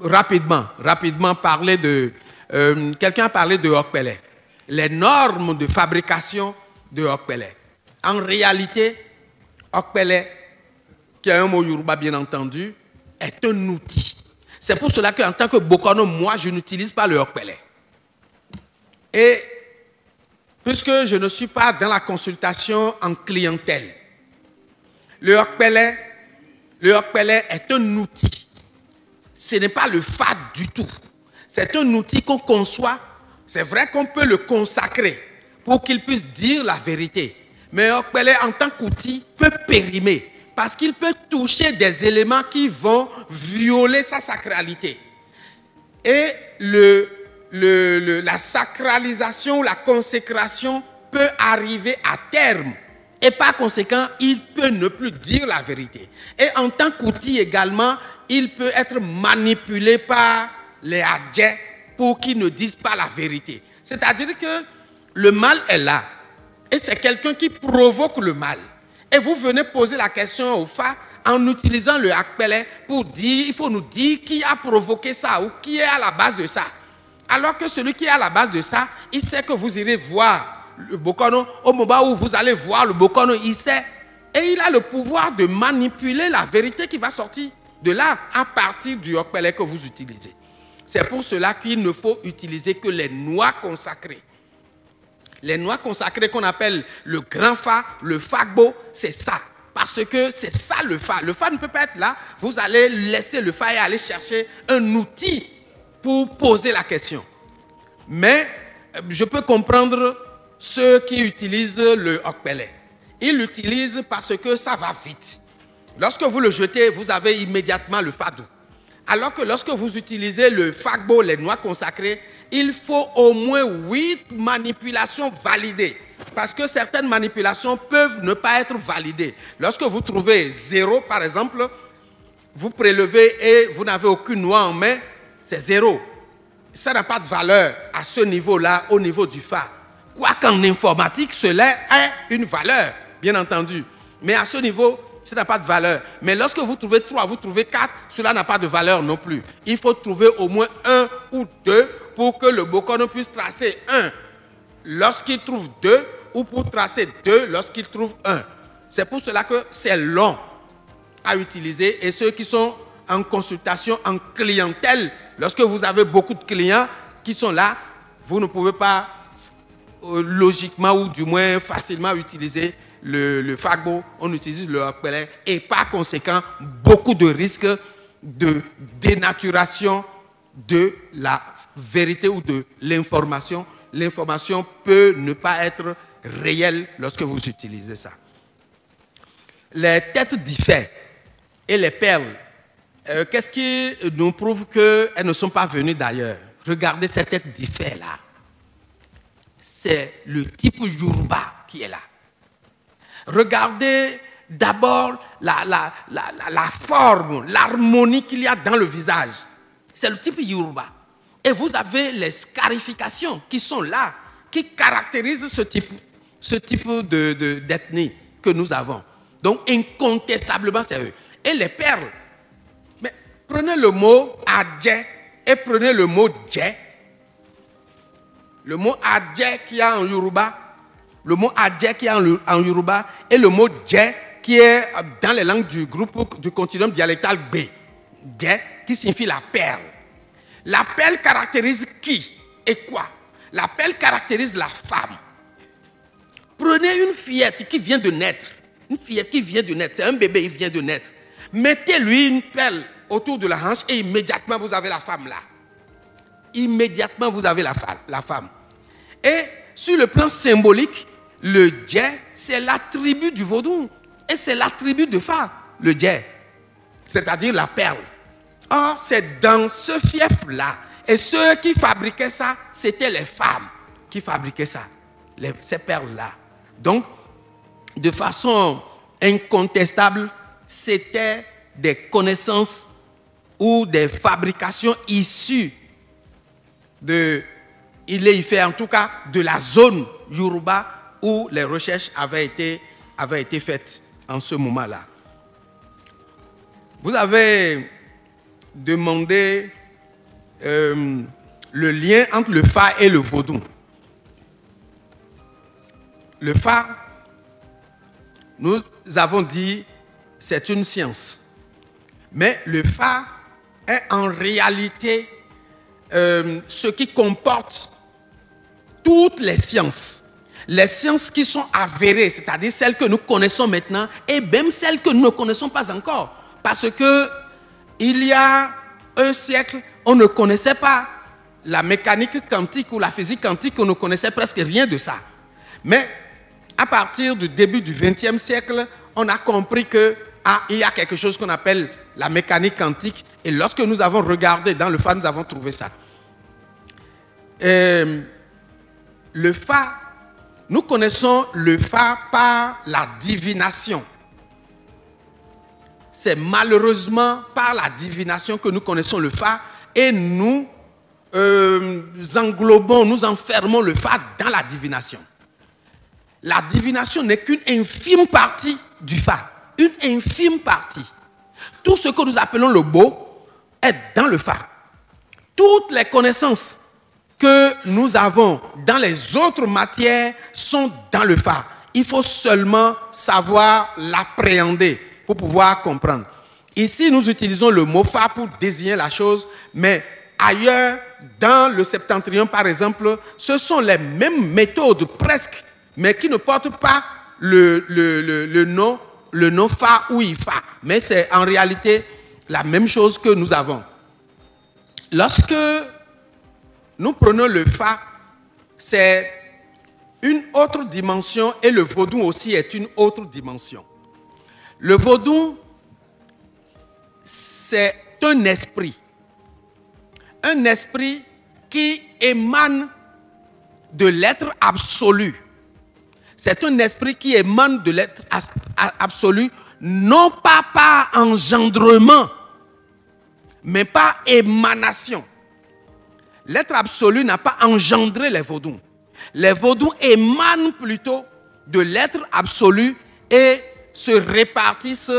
rapidement parler de... quelqu'un a parlé de Okpele. Les normes de fabrication de Okpele. En réalité, Okpele, qui est un mot yoruba bien entendu, est un outil. C'est pour cela qu'en tant que Bokono, moi, je n'utilise pas le Okpele. Et puisque je ne suis pas dans la consultation en clientèle, le Okpele est un outil. Ce n'est pas le fad du tout. C'est un outil qu'on conçoit. C'est vrai qu'on peut le consacrer pour qu'il puisse dire la vérité. Mais Okpele, en tant qu'outil, peut périmer. Parce qu'il peut toucher des éléments qui vont violer sa sacralité. Et la sacralisation, la consécration peut arriver à terme. Et par conséquent, il peut ne plus dire la vérité. Et en tant qu'outil également, il peut être manipulé par les adjets pour qu'ils ne disent pas la vérité. C'est-à-dire que le mal est là. Et c'est quelqu'un qui provoque le mal. Et vous venez poser la question au Fa en utilisant le Akpele pour dire, il faut nous dire qui a provoqué ça ou qui est à la base de ça. Alors que celui qui est à la base de ça, il sait que vous irez voir le Bokono, au moment où vous allez voir le Bokono, il sait. Et il a le pouvoir de manipuler la vérité qui va sortir de là à partir du Okpele que vous utilisez. C'est pour cela qu'il ne faut utiliser que les noix consacrées. Les noix consacrées qu'on appelle le grand Fa, le Fagbo, c'est ça. Parce que c'est ça le Fa. Le Fa ne peut pas être là. Vous allez laisser le Fa et aller chercher un outil pour poser la question. Mais je peux comprendre ceux qui utilisent le Okpele. Ils l'utilisent parce que ça va vite. Lorsque vous le jetez, vous avez immédiatement le Fadou. Alors que lorsque vous utilisez le Fagbo, les noix consacrées, il faut au moins 8 manipulations validées. Parce que certaines manipulations peuvent ne pas être validées. Lorsque vous trouvez 0, par exemple, vous prélevez et vous n'avez aucune noix en main, c'est 0. Ça n'a pas de valeur à ce niveau-là, au niveau du Fa. Quoiqu'en informatique, cela a une valeur, bien entendu. Mais à ce niveau, ça n'a pas de valeur. Mais lorsque vous trouvez 3, vous trouvez 4, cela n'a pas de valeur non plus. Il faut trouver au moins 1 ou 2 pour que le Bokono puisse tracer 1 lorsqu'il trouve 2 ou pour tracer 2 lorsqu'il trouve 1. C'est pour cela que c'est long à utiliser. Et ceux qui sont en consultation, en clientèle, lorsque vous avez beaucoup de clients qui sont là, vous ne pouvez pas logiquement ou du moins facilement utiliser le Fagbo, on utilise le Okpele et par conséquent beaucoup de risques de dénaturation de la vérité ou de l'information. L'information peut ne pas être réelle lorsque vous utilisez ça. Les têtes d'Ifé et les perles, qu'est-ce qui nous prouve qu'elles ne sont pas venues d'ailleurs? Regardez cette tête d'Ifé là. C'est le type Yoruba qui est là. Regardez d'abord la forme, l'harmonie qu'il y a dans le visage. C'est le type Yoruba. Et vous avez les scarifications qui sont là, qui caractérisent ce type d'ethnie que nous avons. Donc, incontestablement, c'est eux. Et les perles. Mais prenez le mot adje et prenez le mot dje. Le mot adje qui est en Yoruba, le mot adje qui est en Yoruba et le mot dje qui est dans les langues du groupe du continuum dialectal B. Dje qui signifie la perle. La perle caractérise qui et quoi? La perle caractérise la femme. Prenez une fillette qui vient de naître. Une fillette qui vient de naître. C'est un bébé, il vient de naître. Mettez-lui une perle autour de la hanche et immédiatement vous avez la femme là. Immédiatement vous avez la femme. Et sur le plan symbolique, le dje, c'est l'attribut du vaudou. Et c'est l'attribut de Fa, le dje. C'est-à-dire la perle. Or, c'est dans ce fief-là. Et ceux qui fabriquaient ça, c'était les femmes qui fabriquaient ça. Ces perles-là. Donc, de façon incontestable, c'était des connaissances ou des fabrications issues de Ile-Ife, en tout cas de la zone Yoruba où les recherches avaient été faites en ce moment-là. Vous avez demandé le lien entre le Fa et le vaudou. Le Fa, nous avons dit, c'est une science. Mais le Fa est en réalité ce qui comporte toutes les sciences. Les sciences qui sont avérées, c'est-à-dire celles que nous connaissons maintenant et même celles que nous ne connaissons pas encore. Parce que il y a un siècle, on ne connaissait pas la mécanique quantique ou la physique quantique, on ne connaissait presque rien de ça. Mais à partir du début du XXe siècle, on a compris qu'il y a quelque chose qu'on appelle la mécanique quantique. Et lorsque nous avons regardé dans le Fa, nous avons trouvé ça. Le Fa, nous connaissons le Fa par la divination. C'est malheureusement par la divination que nous connaissons le Fa et nous englobons, nous enfermons le Fa dans la divination. La divination n'est qu'une infime partie du Fa, une infime partie. Tout ce que nous appelons le beau est dans le Fa. Toutes les connaissances que nous avons dans les autres matières sont dans le Fa. Il faut seulement savoir l'appréhender pour pouvoir comprendre. Ici, nous utilisons le mot Fa pour désigner la chose, mais ailleurs, dans le septentrion, par exemple, ce sont les mêmes méthodes presque, mais qui ne portent pas le nom Fa ou Ifa. Mais c'est en réalité la même chose que nous avons. Lorsque nous prenons le Fa, c'est une autre dimension et le vaudou aussi est une autre dimension. Le vaudou, c'est un esprit qui émane de l'être absolu. C'est un esprit qui émane de l'être absolu, non pas par engendrement, mais par émanation. L'être absolu n'a pas engendré les vaudous. Les vaudous émanent plutôt de l'être absolu et se répartissent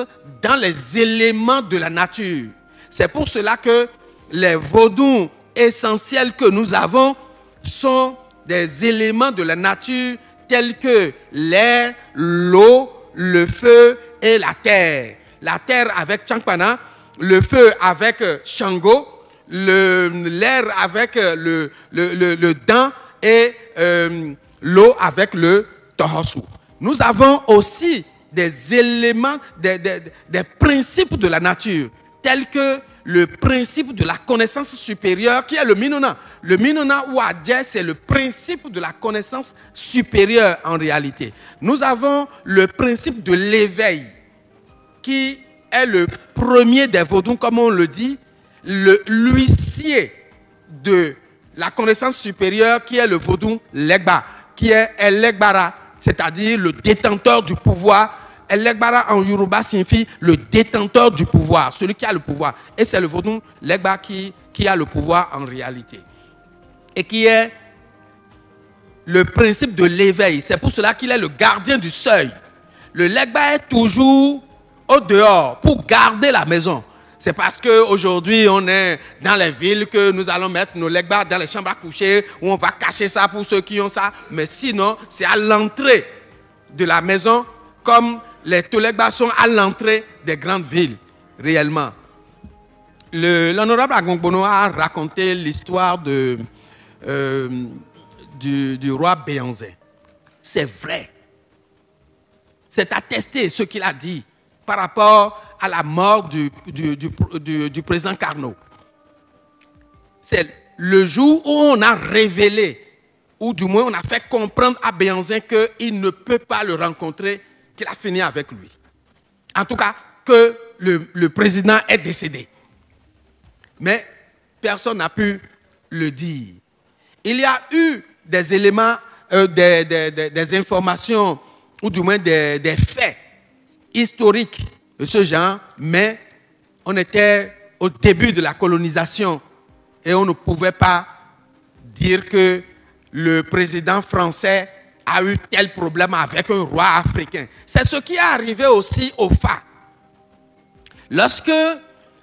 dans les éléments de la nature. C'est pour cela que les vaudous essentiels que nous avons sont des éléments de la nature tels que l'air, l'eau, le feu et la terre. La terre avec Chankpana, le feu avec Shango, l'air avec le Dan et l'eau avec le Tohosu. Nous avons aussi des éléments, des principes de la nature, tels que le principe de la connaissance supérieure qui est le Minona. Le Minona ou Adje, c'est le principe de la connaissance supérieure en réalité. Nous avons le principe de l'éveil qui est le premier des vaudous, comme on le dit, l'huissier de la connaissance supérieure qui est le vaudou Legba, qui est El Legbara, c'est-à-dire le détenteur du pouvoir. El Legbara en Yoruba signifie le détenteur du pouvoir, celui qui a le pouvoir. Et c'est le vaudou Legba qui a le pouvoir en réalité. Et qui est le principe de l'éveil. C'est pour cela qu'il est le gardien du seuil. Le Legba est toujours au dehors pour garder la maison. C'est parce qu'aujourd'hui, on est dans les villes que nous allons mettre nos Legba dans les chambres à coucher, où on va cacher ça pour ceux qui ont ça. Mais sinon, c'est à l'entrée de la maison, comme les Tolegba sont à l'entrée des grandes villes, réellement. L'honorable Agongbono a raconté l'histoire du roi Béanzin. C'est vrai. C'est attesté ce qu'il a dit par rapport à la mort du président Carnot. C'est le jour où on a révélé, ou du moins on a fait comprendre à Béanzin qu'il ne peut pas le rencontrer, qu'il a fini avec lui. En tout cas, que le président est décédé. Mais personne n'a pu le dire. Il y a eu des éléments, des informations, ou du moins des faits historiques de ce genre, mais on était au début de la colonisation et on ne pouvait pas dire que le président français a eu tel problème avec un roi africain. C'est ce qui est arrivé aussi au Fa. Lorsque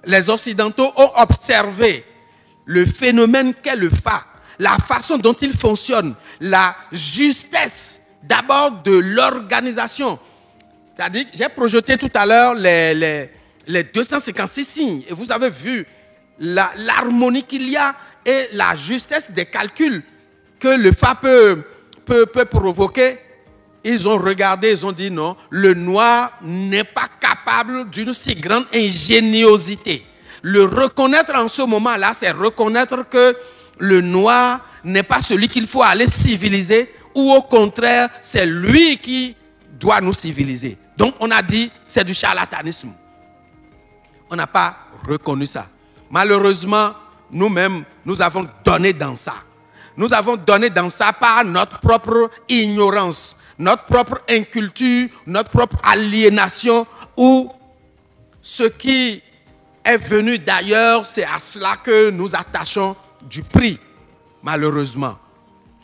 les Occidentaux ont observé le phénomène qu'est le Fa, la façon dont il fonctionne, la justesse d'abord de l'organisation. C'est-à-dire, j'ai projeté tout à l'heure les 256 signes et vous avez vu l'harmonie qu'il y a et la justesse des calculs que le Fa peut provoquer. Ils ont regardé, ils ont dit non, le noir n'est pas capable d'une si grande ingéniosité. Le reconnaître en ce moment-là, c'est reconnaître que le noir n'est pas celui qu'il faut aller civiliser ou au contraire, c'est lui qui doit nous civiliser. Donc on a dit, c'est du charlatanisme. On n'a pas reconnu ça. Malheureusement, nous-mêmes, nous avons donné dans ça. Nous avons donné dans ça par notre propre ignorance, notre propre inculture, notre propre aliénation, ou ce qui est venu d'ailleurs, c'est à cela que nous attachons du prix, malheureusement.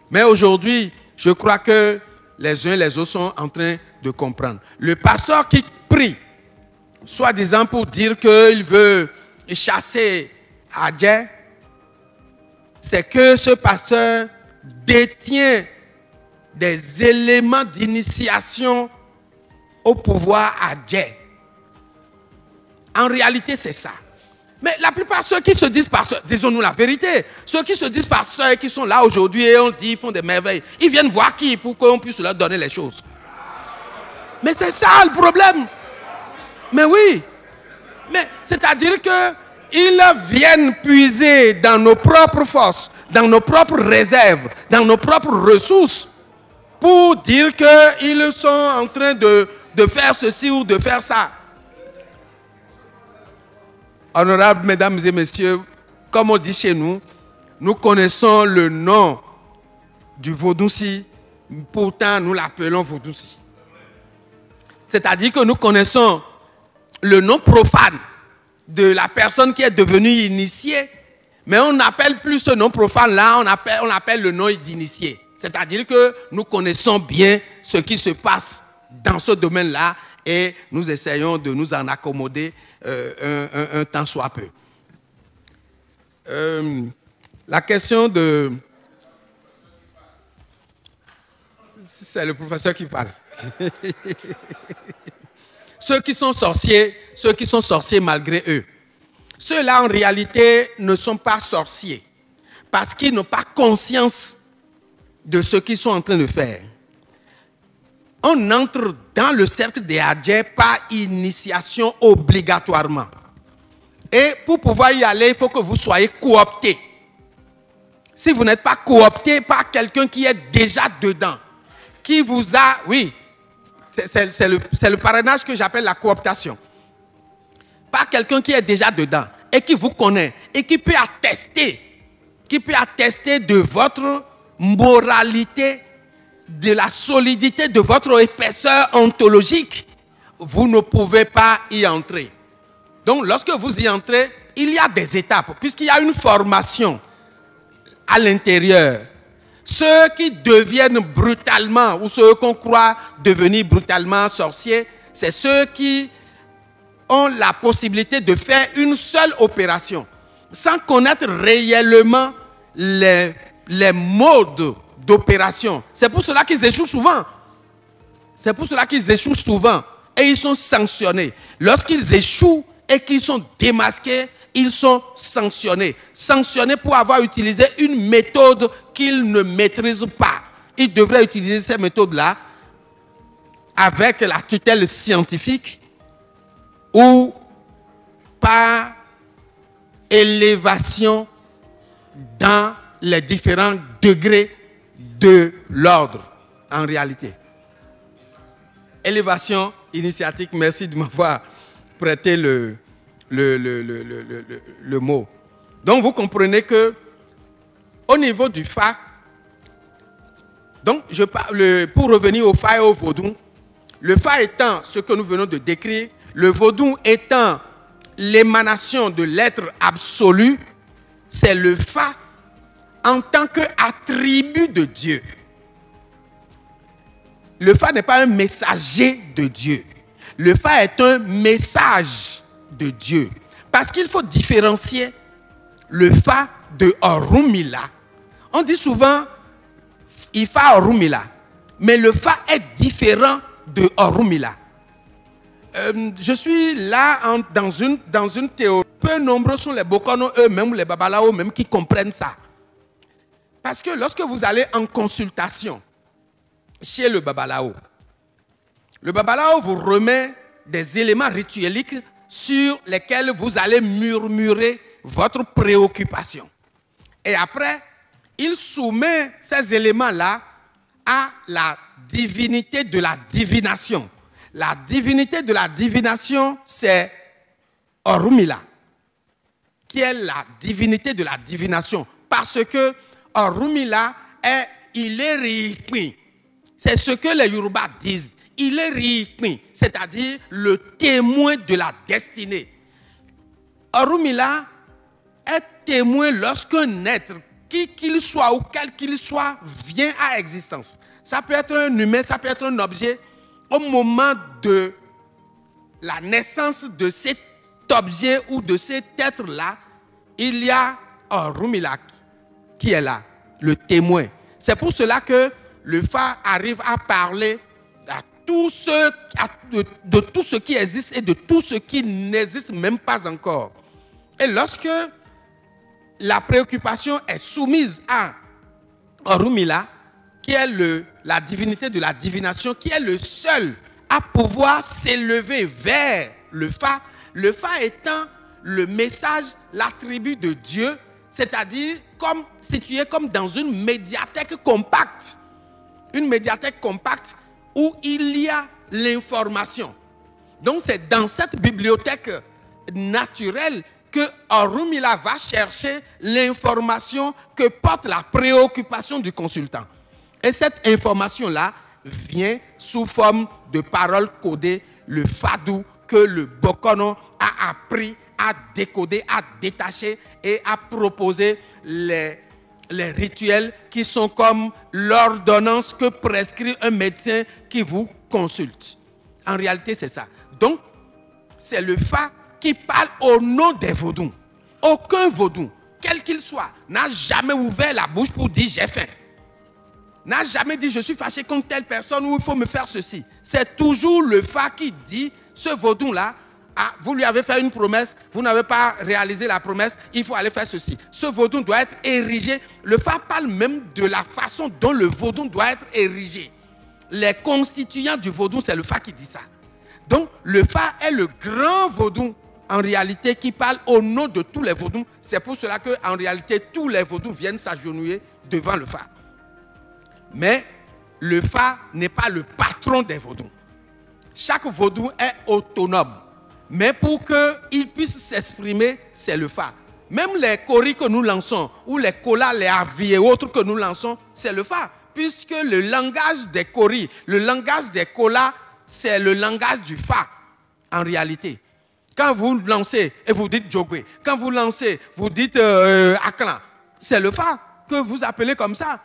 Mais aujourd'hui, je crois que les uns et les autres sont en train de comprendre. Le pasteur qui prie, soi-disant pour dire qu'il veut chasser Adjé, c'est que ce pasteur détient des éléments d'initiation au pouvoir Adjé. En réalité, c'est ça. Mais la plupart ceux qui se disent pasteurs, disons-nous la vérité, ceux qui se disent pasteurs et qui sont là aujourd'hui et on dit, ils font des merveilles, ils viennent voir qui pour qu'on puisse leur donner les choses. Mais c'est ça le problème. Mais oui. Mais c'est-à-dire qu'ils viennent puiser dans nos propres forces, dans nos propres réserves, dans nos propres ressources, pour dire qu'ils sont en train de faire ceci ou de faire ça. Honorables mesdames et messieurs, comme on dit chez nous, nous connaissons le nom du Vodunsi, pourtant nous l'appelons Vodunsi. C'est-à-dire que nous connaissons le nom profane de la personne qui est devenue initiée, mais on n'appelle plus ce nom profane-là, on appelle le nom d'initié. C'est-à-dire que nous connaissons bien ce qui se passe dans ce domaine-là et nous essayons de nous en accommoder un temps soit peu. La question de... C'est le professeur qui parle. Ceux qui sont sorciers malgré eux. Ceux-là, en réalité, ne sont pas sorciers parce qu'ils n'ont pas conscience de ce qu'ils sont en train de faire. On entre dans le cercle des Adjé par initiation obligatoirement. Et pour pouvoir y aller, il faut que vous soyez coopté. Si vous n'êtes pas coopté par quelqu'un qui est déjà dedans, qui vous a... Oui, c'est le parrainage que j'appelle la cooptation. Par quelqu'un qui est déjà dedans et qui vous connaît et qui peut attester de votre moralité, de la solidité de votre épaisseur ontologique, vous ne pouvez pas y entrer. Donc, lorsque vous y entrez, il y a des étapes, puisqu'il y a une formation à l'intérieur. Ceux qui deviennent brutalement, ou ceux qu'on croit devenir brutalement sorciers, c'est ceux qui ont la possibilité de faire une seule opération, sans connaître réellement les modes d'opération. C'est pour cela qu'ils échouent souvent. C'est pour cela qu'ils échouent souvent. Et ils sont sanctionnés. Lorsqu'ils échouent et qu'ils sont démasqués, ils sont sanctionnés. Sanctionnés pour avoir utilisé une méthode qu'ils ne maîtrisent pas. Ils devraient utiliser ces méthodes-là avec la tutelle scientifique ou par élévation dans les différents degrés de l'ordre, en réalité. Élévation initiatique, merci de m'avoir prêté le mot. Donc vous comprenez que au niveau du Fa, donc pour revenir au Fa et au Vodou, le Fa étant ce que nous venons de décrire, le Vodou étant l'émanation de l'être absolu, c'est le Fa en tant qu'attribut de Dieu. Le Fa n'est pas un messager de Dieu. Le Fa est un message de Dieu. Parce qu'il faut différencier le Fa de Orunmila. On dit souvent Ifa Orunmila. Mais le Fa est différent de Orunmila. Je suis là dans une théorie. Peu nombreux sont les Bokono eux-mêmes, les Babalao même qui comprennent ça. Parce que lorsque vous allez en consultation chez le Babalao vous remet des éléments ritueliques sur lesquels vous allez murmurer votre préoccupation. Et après, il soumet ces éléments-là a la divinité de la divination. La divinité de la divination, c'est Orunmila, qui est la divinité de la divination. Parce que Orunmila il est Rikmi. C'est ce que les Yoruba disent. Il est Rikmi, c'est-à-dire le témoin de la destinée. Orunmila est témoin lorsqu'un être, qui qu'il soit ou quel qu'il soit, vient à existence. Ça peut être un humain, ça peut être un objet. Au moment de la naissance de cet objet ou de cet être-là, il y a Orunmila qui est là, le témoin. C'est pour cela que le Fa arrive à parler de tout ce qui existe et de tout ce qui n'existe même pas encore. Et lorsque la préoccupation est soumise à Orunmila, qui est la divinité de la divination, qui est le seul à pouvoir s'élever vers le Fa étant le message, l'attribut de Dieu, c'est-à-dire situé comme dans une médiathèque compacte. Une médiathèque compacte où il y a l'information. Donc c'est dans cette bibliothèque naturelle que Orunmila va chercher l'information que porte la préoccupation du consultant. Et cette information-là vient sous forme de paroles codées, le fadou que le Bokono a appris à décoder, à détacher et à proposer les rituels qui sont comme l'ordonnance que prescrit un médecin qui vous consulte. En réalité, c'est ça. Donc, c'est le Fa qui parle au nom des vaudous. Aucun vaudou, quel qu'il soit, n'a jamais ouvert la bouche pour dire j'ai faim. N'a jamais dit je suis fâché contre telle personne ou il faut me faire ceci. C'est toujours le Fa qui dit, ce vaudou-là, vous lui avez fait une promesse, vous n'avez pas réalisé la promesse, il faut aller faire ceci. Ce vaudou doit être érigé. Le Fa parle même de la façon dont le vaudou doit être érigé. Les constituants du vaudou, c'est le Fa qui dit ça. Donc, le Fa est le grand vaudou, en réalité, qui parle au nom de tous les vaudous. C'est pour cela qu'en réalité, tous les vaudous viennent s'agenouiller devant le Fa. Mais le Fa n'est pas le patron des vaudous. Chaque vaudou est autonome. Mais pour qu'il puisse s'exprimer, c'est le Fa. Même les koris que nous lançons, ou les kolas, les avis et autres que nous lançons, c'est le Fa. Puisque le langage des koris, le langage des kolas, c'est le langage du Fa, en réalité. Quand vous lancez et vous dites Djogwe, quand vous lancez, vous dites Aklan, c'est le Fa que vous appelez comme ça.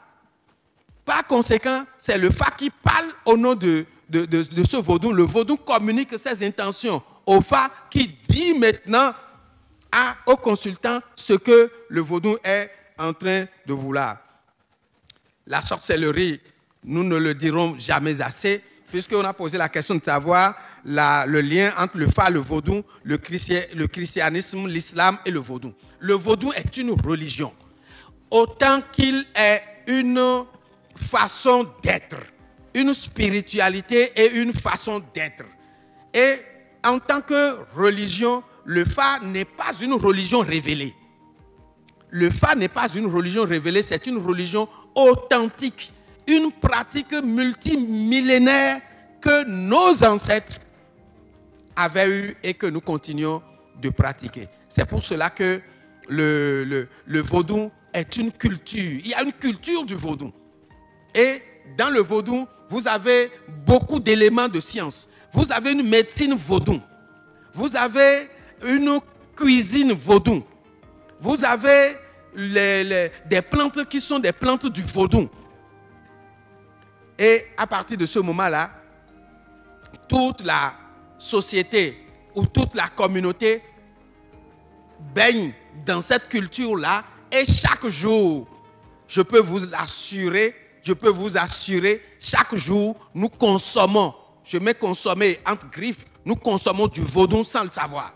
Par conséquent, c'est le Fa qui parle au nom de ce vaudou. Le vaudou communique ses intentions au Fa qui dit maintenant au consultant ce que le vaudou est en train de vouloir. La sorcellerie, nous ne le dirons jamais assez, puisqu'on a posé la question de savoir le lien entre le Fa, le vaudou, le christianisme, l'islam et le vaudou. Le vaudou est une religion. Autant qu'il est une façon d'être, une spiritualité et une façon d'être. Et en tant que religion, le Fa n'est pas une religion révélée. Le Fa n'est pas une religion révélée, c'est une religion authentique, une pratique multimillénaire que nos ancêtres avaient eue et que nous continuons de pratiquer. C'est pour cela que le vaudou est une culture. Il y a une culture du vaudou. Et dans le vaudou, vous avez beaucoup d'éléments de science. Vous avez une médecine vaudou. Vous avez une cuisine vaudou. Vous avez des plantes qui sont des plantes du vaudou. Et à partir de ce moment-là, toute la société ou toute la communauté baigne dans cette culture-là. Et chaque jour, je peux vous assurer, chaque jour, nous consommons, je mets consommer entre griffes, nous consommons du vaudou sans le savoir.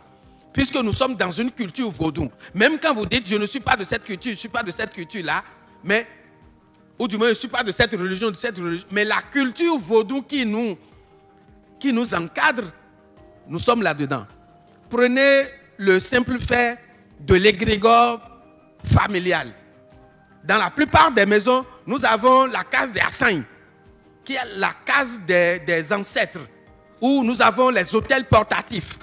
Puisque nous sommes dans une culture vaudou. Même quand vous dites, je ne suis pas de cette culture, je ne suis pas de cette culture-là, mais, ou du moins, je ne suis pas de cette religion, mais la culture vaudou qui nous encadre, nous sommes là-dedans. Prenez le simple fait de l'égrégore familial. Dans la plupart des maisons, nous avons la case des Assailles. qui est la case des ancêtres, où nous avons les autels portatifs.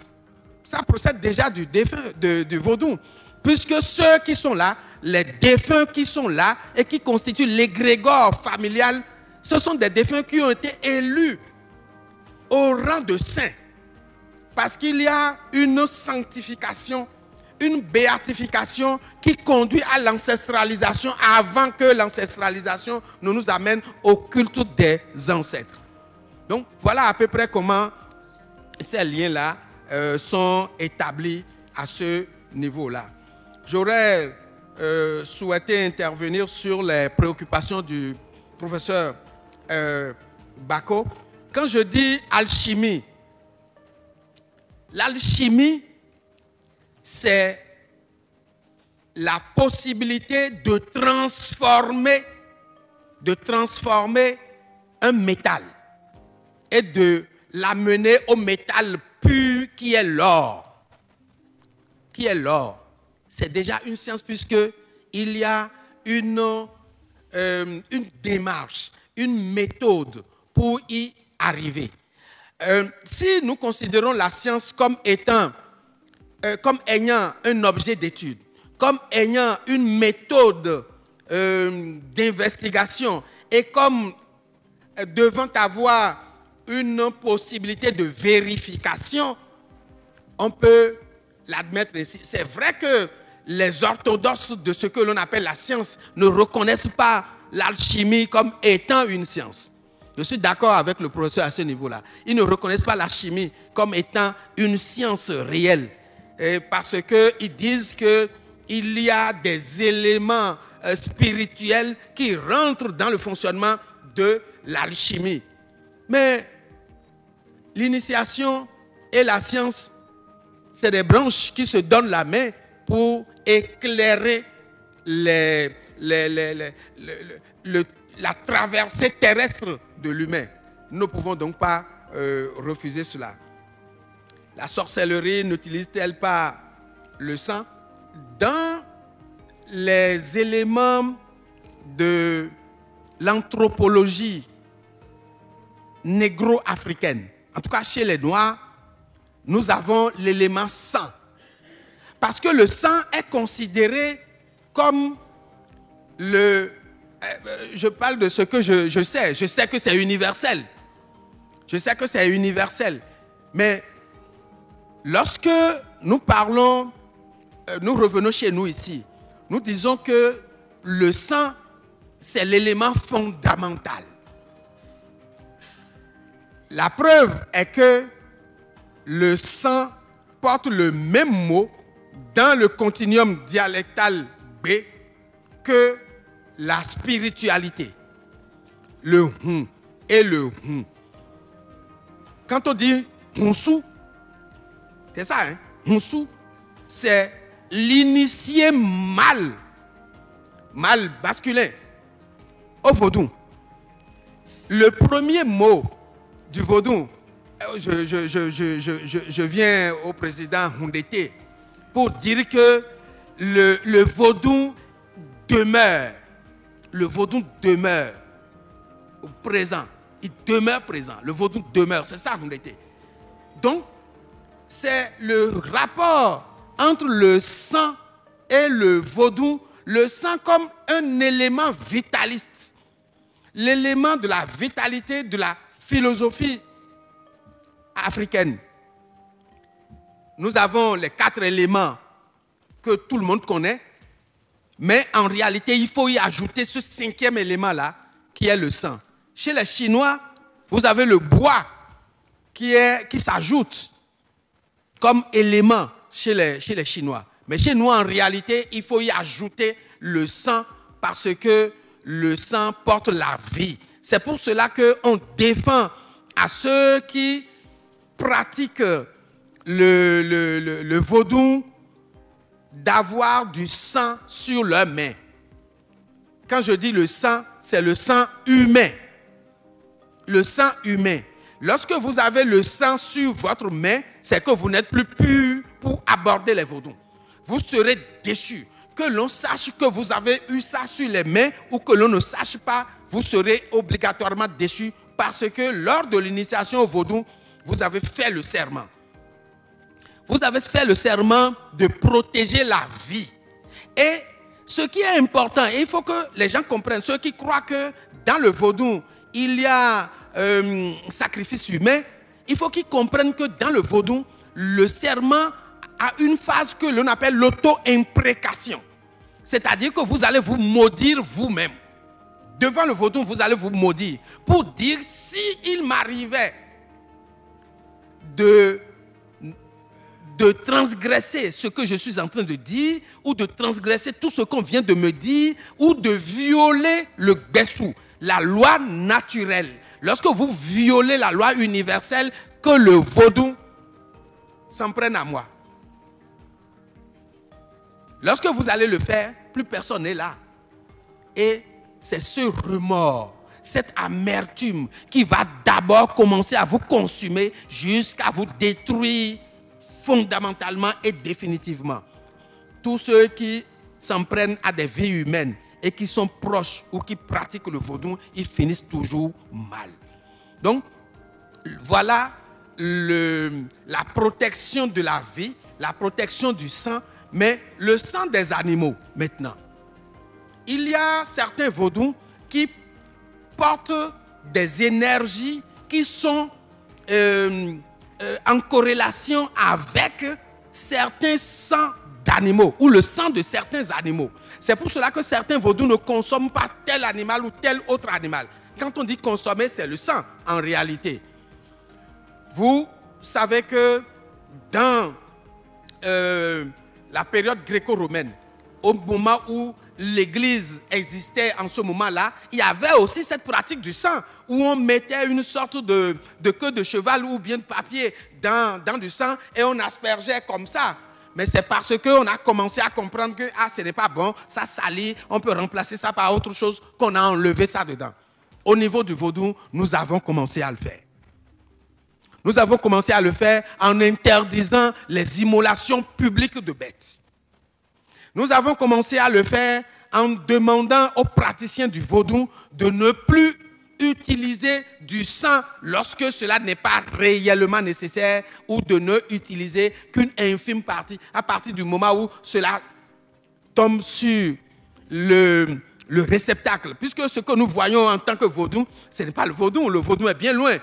Ça procède déjà du défunt, du vaudou. Puisque ceux qui sont là, les défunts qui sont là et qui constituent l'égrégore familial, ce sont des défunts qui ont été élus au rang de saints. Parce qu'il y a une sanctification, une béatification qui conduit à l'ancestralisation avant que l'ancestralisation ne nous amène au culte des ancêtres. Donc voilà à peu près comment ces liens-là sont établis à ce niveau-là. J'aurais souhaité intervenir sur les préoccupations du professeur Bako. Quand je dis alchimie, l'alchimie, c'est la possibilité de transformer un métal et de l'amener au métal pur qui est l'or. Qui est l'or. C'est déjà une science puisqu'il y a une démarche, une méthode pour y arriver. Si nous considérons la science comme ayant un objet d'étude, comme ayant une méthode d'investigation et comme devant avoir une possibilité de vérification, on peut l'admettre ici. C'est vrai que les orthodoxes de ce que l'on appelle la science ne reconnaissent pas l'alchimie comme étant une science. Je suis d'accord avec le professeur à ce niveau-là. Ils ne reconnaissent pas la chimie comme étant une science réelle. Parce qu'ils disent qu'il y a des éléments spirituels qui rentrent dans le fonctionnement de l'alchimie. Mais l'initiation et la science, c'est des branches qui se donnent la main pour éclairer la traversée terrestre de l'humain. Nous ne pouvons donc pas refuser cela. La sorcellerie n'utilise-t-elle pas le sang? Dans les éléments de l'anthropologie négro-africaine, en tout cas chez les Noirs, nous avons l'élément sang. Parce que le sang est considéré comme je parle de ce que je sais. Je sais que c'est universel. Je sais que c'est universel. Mais lorsque nous parlons, nous revenons chez nous ici, nous disons que le sang, c'est l'élément fondamental. La preuve est que le sang porte le même mot dans le continuum dialectal B que la spiritualité. Le hum et le hum. Quand on dit hunsou, c'est ça, hein? Hunsou, c'est l'initié mâle masculin au vaudou. Le premier mot du vaudou, je viens au président Hundete pour dire que le vaudou demeure. Le vaudou demeure présent. Il demeure présent. Le vaudou demeure. C'est ça Hundete. Donc, c'est le rapport entre le sang et le vaudou. Le sang comme un élément vitaliste. L'élément de la vitalité de la philosophie africaine. Nous avons les 4 éléments que tout le monde connaît, mais en réalité, il faut y ajouter ce 5e élément-là, qui est le sang. Chez les Chinois, vous avez le bois qui s'ajoute comme élément chez les Chinois. Mais chez nous, en réalité, il faut y ajouter le sang parce que le sang porte la vie. C'est pour cela qu'on défend à ceux qui pratiquent le vaudou d'avoir du sang sur leurs mains. Quand je dis le sang, c'est le sang humain. Le sang humain. Lorsque vous avez le sang sur votre main, c'est que vous n'êtes plus pur pour aborder les vaudous. Vous serez déçus. Que l'on sache que vous avez eu ça sur les mains ou que l'on ne sache pas, vous serez obligatoirement déçus parce que lors de l'initiation au vaudou, vous avez fait le serment. Vous avez fait le serment de protéger la vie. Et ce qui est important, et il faut que les gens comprennent, ceux qui croient que dans le vaudou, il y a sacrifice humain, il faut qu'ils comprennent que dans le vaudou, le serment a une phase que l'on appelle l'auto-imprécation. C'est-à-dire que vous allez vous maudire vous-même. Devant le vaudou, vous allez vous maudire. Pour dire, s'il m'arrivait de transgresser ce que je suis en train de dire, ou de transgresser tout ce qu'on vient de me dire, ou de violer le Bessou, la loi naturelle. Lorsque vous violez la loi universelle, que le vaudou s'en prenne à moi. Lorsque vous allez le faire, plus personne n'est là. Et c'est ce remords, cette amertume qui va d'abord commencer à vous consumer jusqu'à vous détruire fondamentalement et définitivement. Tous ceux qui s'en prennent à des vies humaines et qui sont proches ou qui pratiquent le vaudou, ils finissent toujours mal. Donc, voilà la protection de la vie, la protection du sang, mais le sang des animaux maintenant. Il y a certains vaudous qui portent des énergies qui sont en corrélation avec certains sangs d'animaux ou le sang de certains animaux. C'est pour cela que certains vaudous ne consomment pas tel animal ou tel autre animal. Quand on dit consommer, c'est le sang en réalité. Vous savez que dans la période gréco-romaine, au moment où l'Église existait en ce moment-là, il y avait aussi cette pratique du sang, où on mettait une sorte de queue de cheval ou bien de papier dans du sang et on aspergeait comme ça. Mais c'est parce qu'on a commencé à comprendre que ce n'est pas bon, ça salit, on peut remplacer ça par autre chose, qu'on a enlevé ça dedans. Au niveau du vaudou, nous avons commencé à le faire. Nous avons commencé à le faire en interdisant les immolations publiques de bêtes. Nous avons commencé à le faire en demandant aux praticiens du vaudou de ne plus utiliser du sang lorsque cela n'est pas réellement nécessaire ou de ne utiliser qu'une infime partie à partir du moment où cela tombe sur le réceptacle. Puisque ce que nous voyons en tant que vaudou, ce n'est pas le vaudou est bien loin.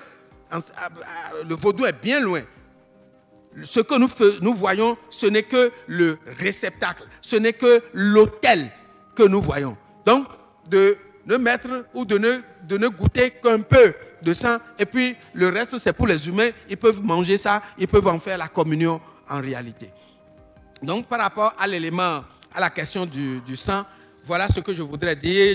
Le vaudou est bien loin. Ce que nous voyons, ce n'est que le réceptacle, ce n'est que l'autel que nous voyons. Donc, de ne mettre ou de ne goûter qu'un peu de sang, et puis le reste, c'est pour les humains, ils peuvent manger ça, ils peuvent en faire la communion en réalité. Donc, par rapport à l'élément, à la question du sang, voilà ce que je voudrais dire.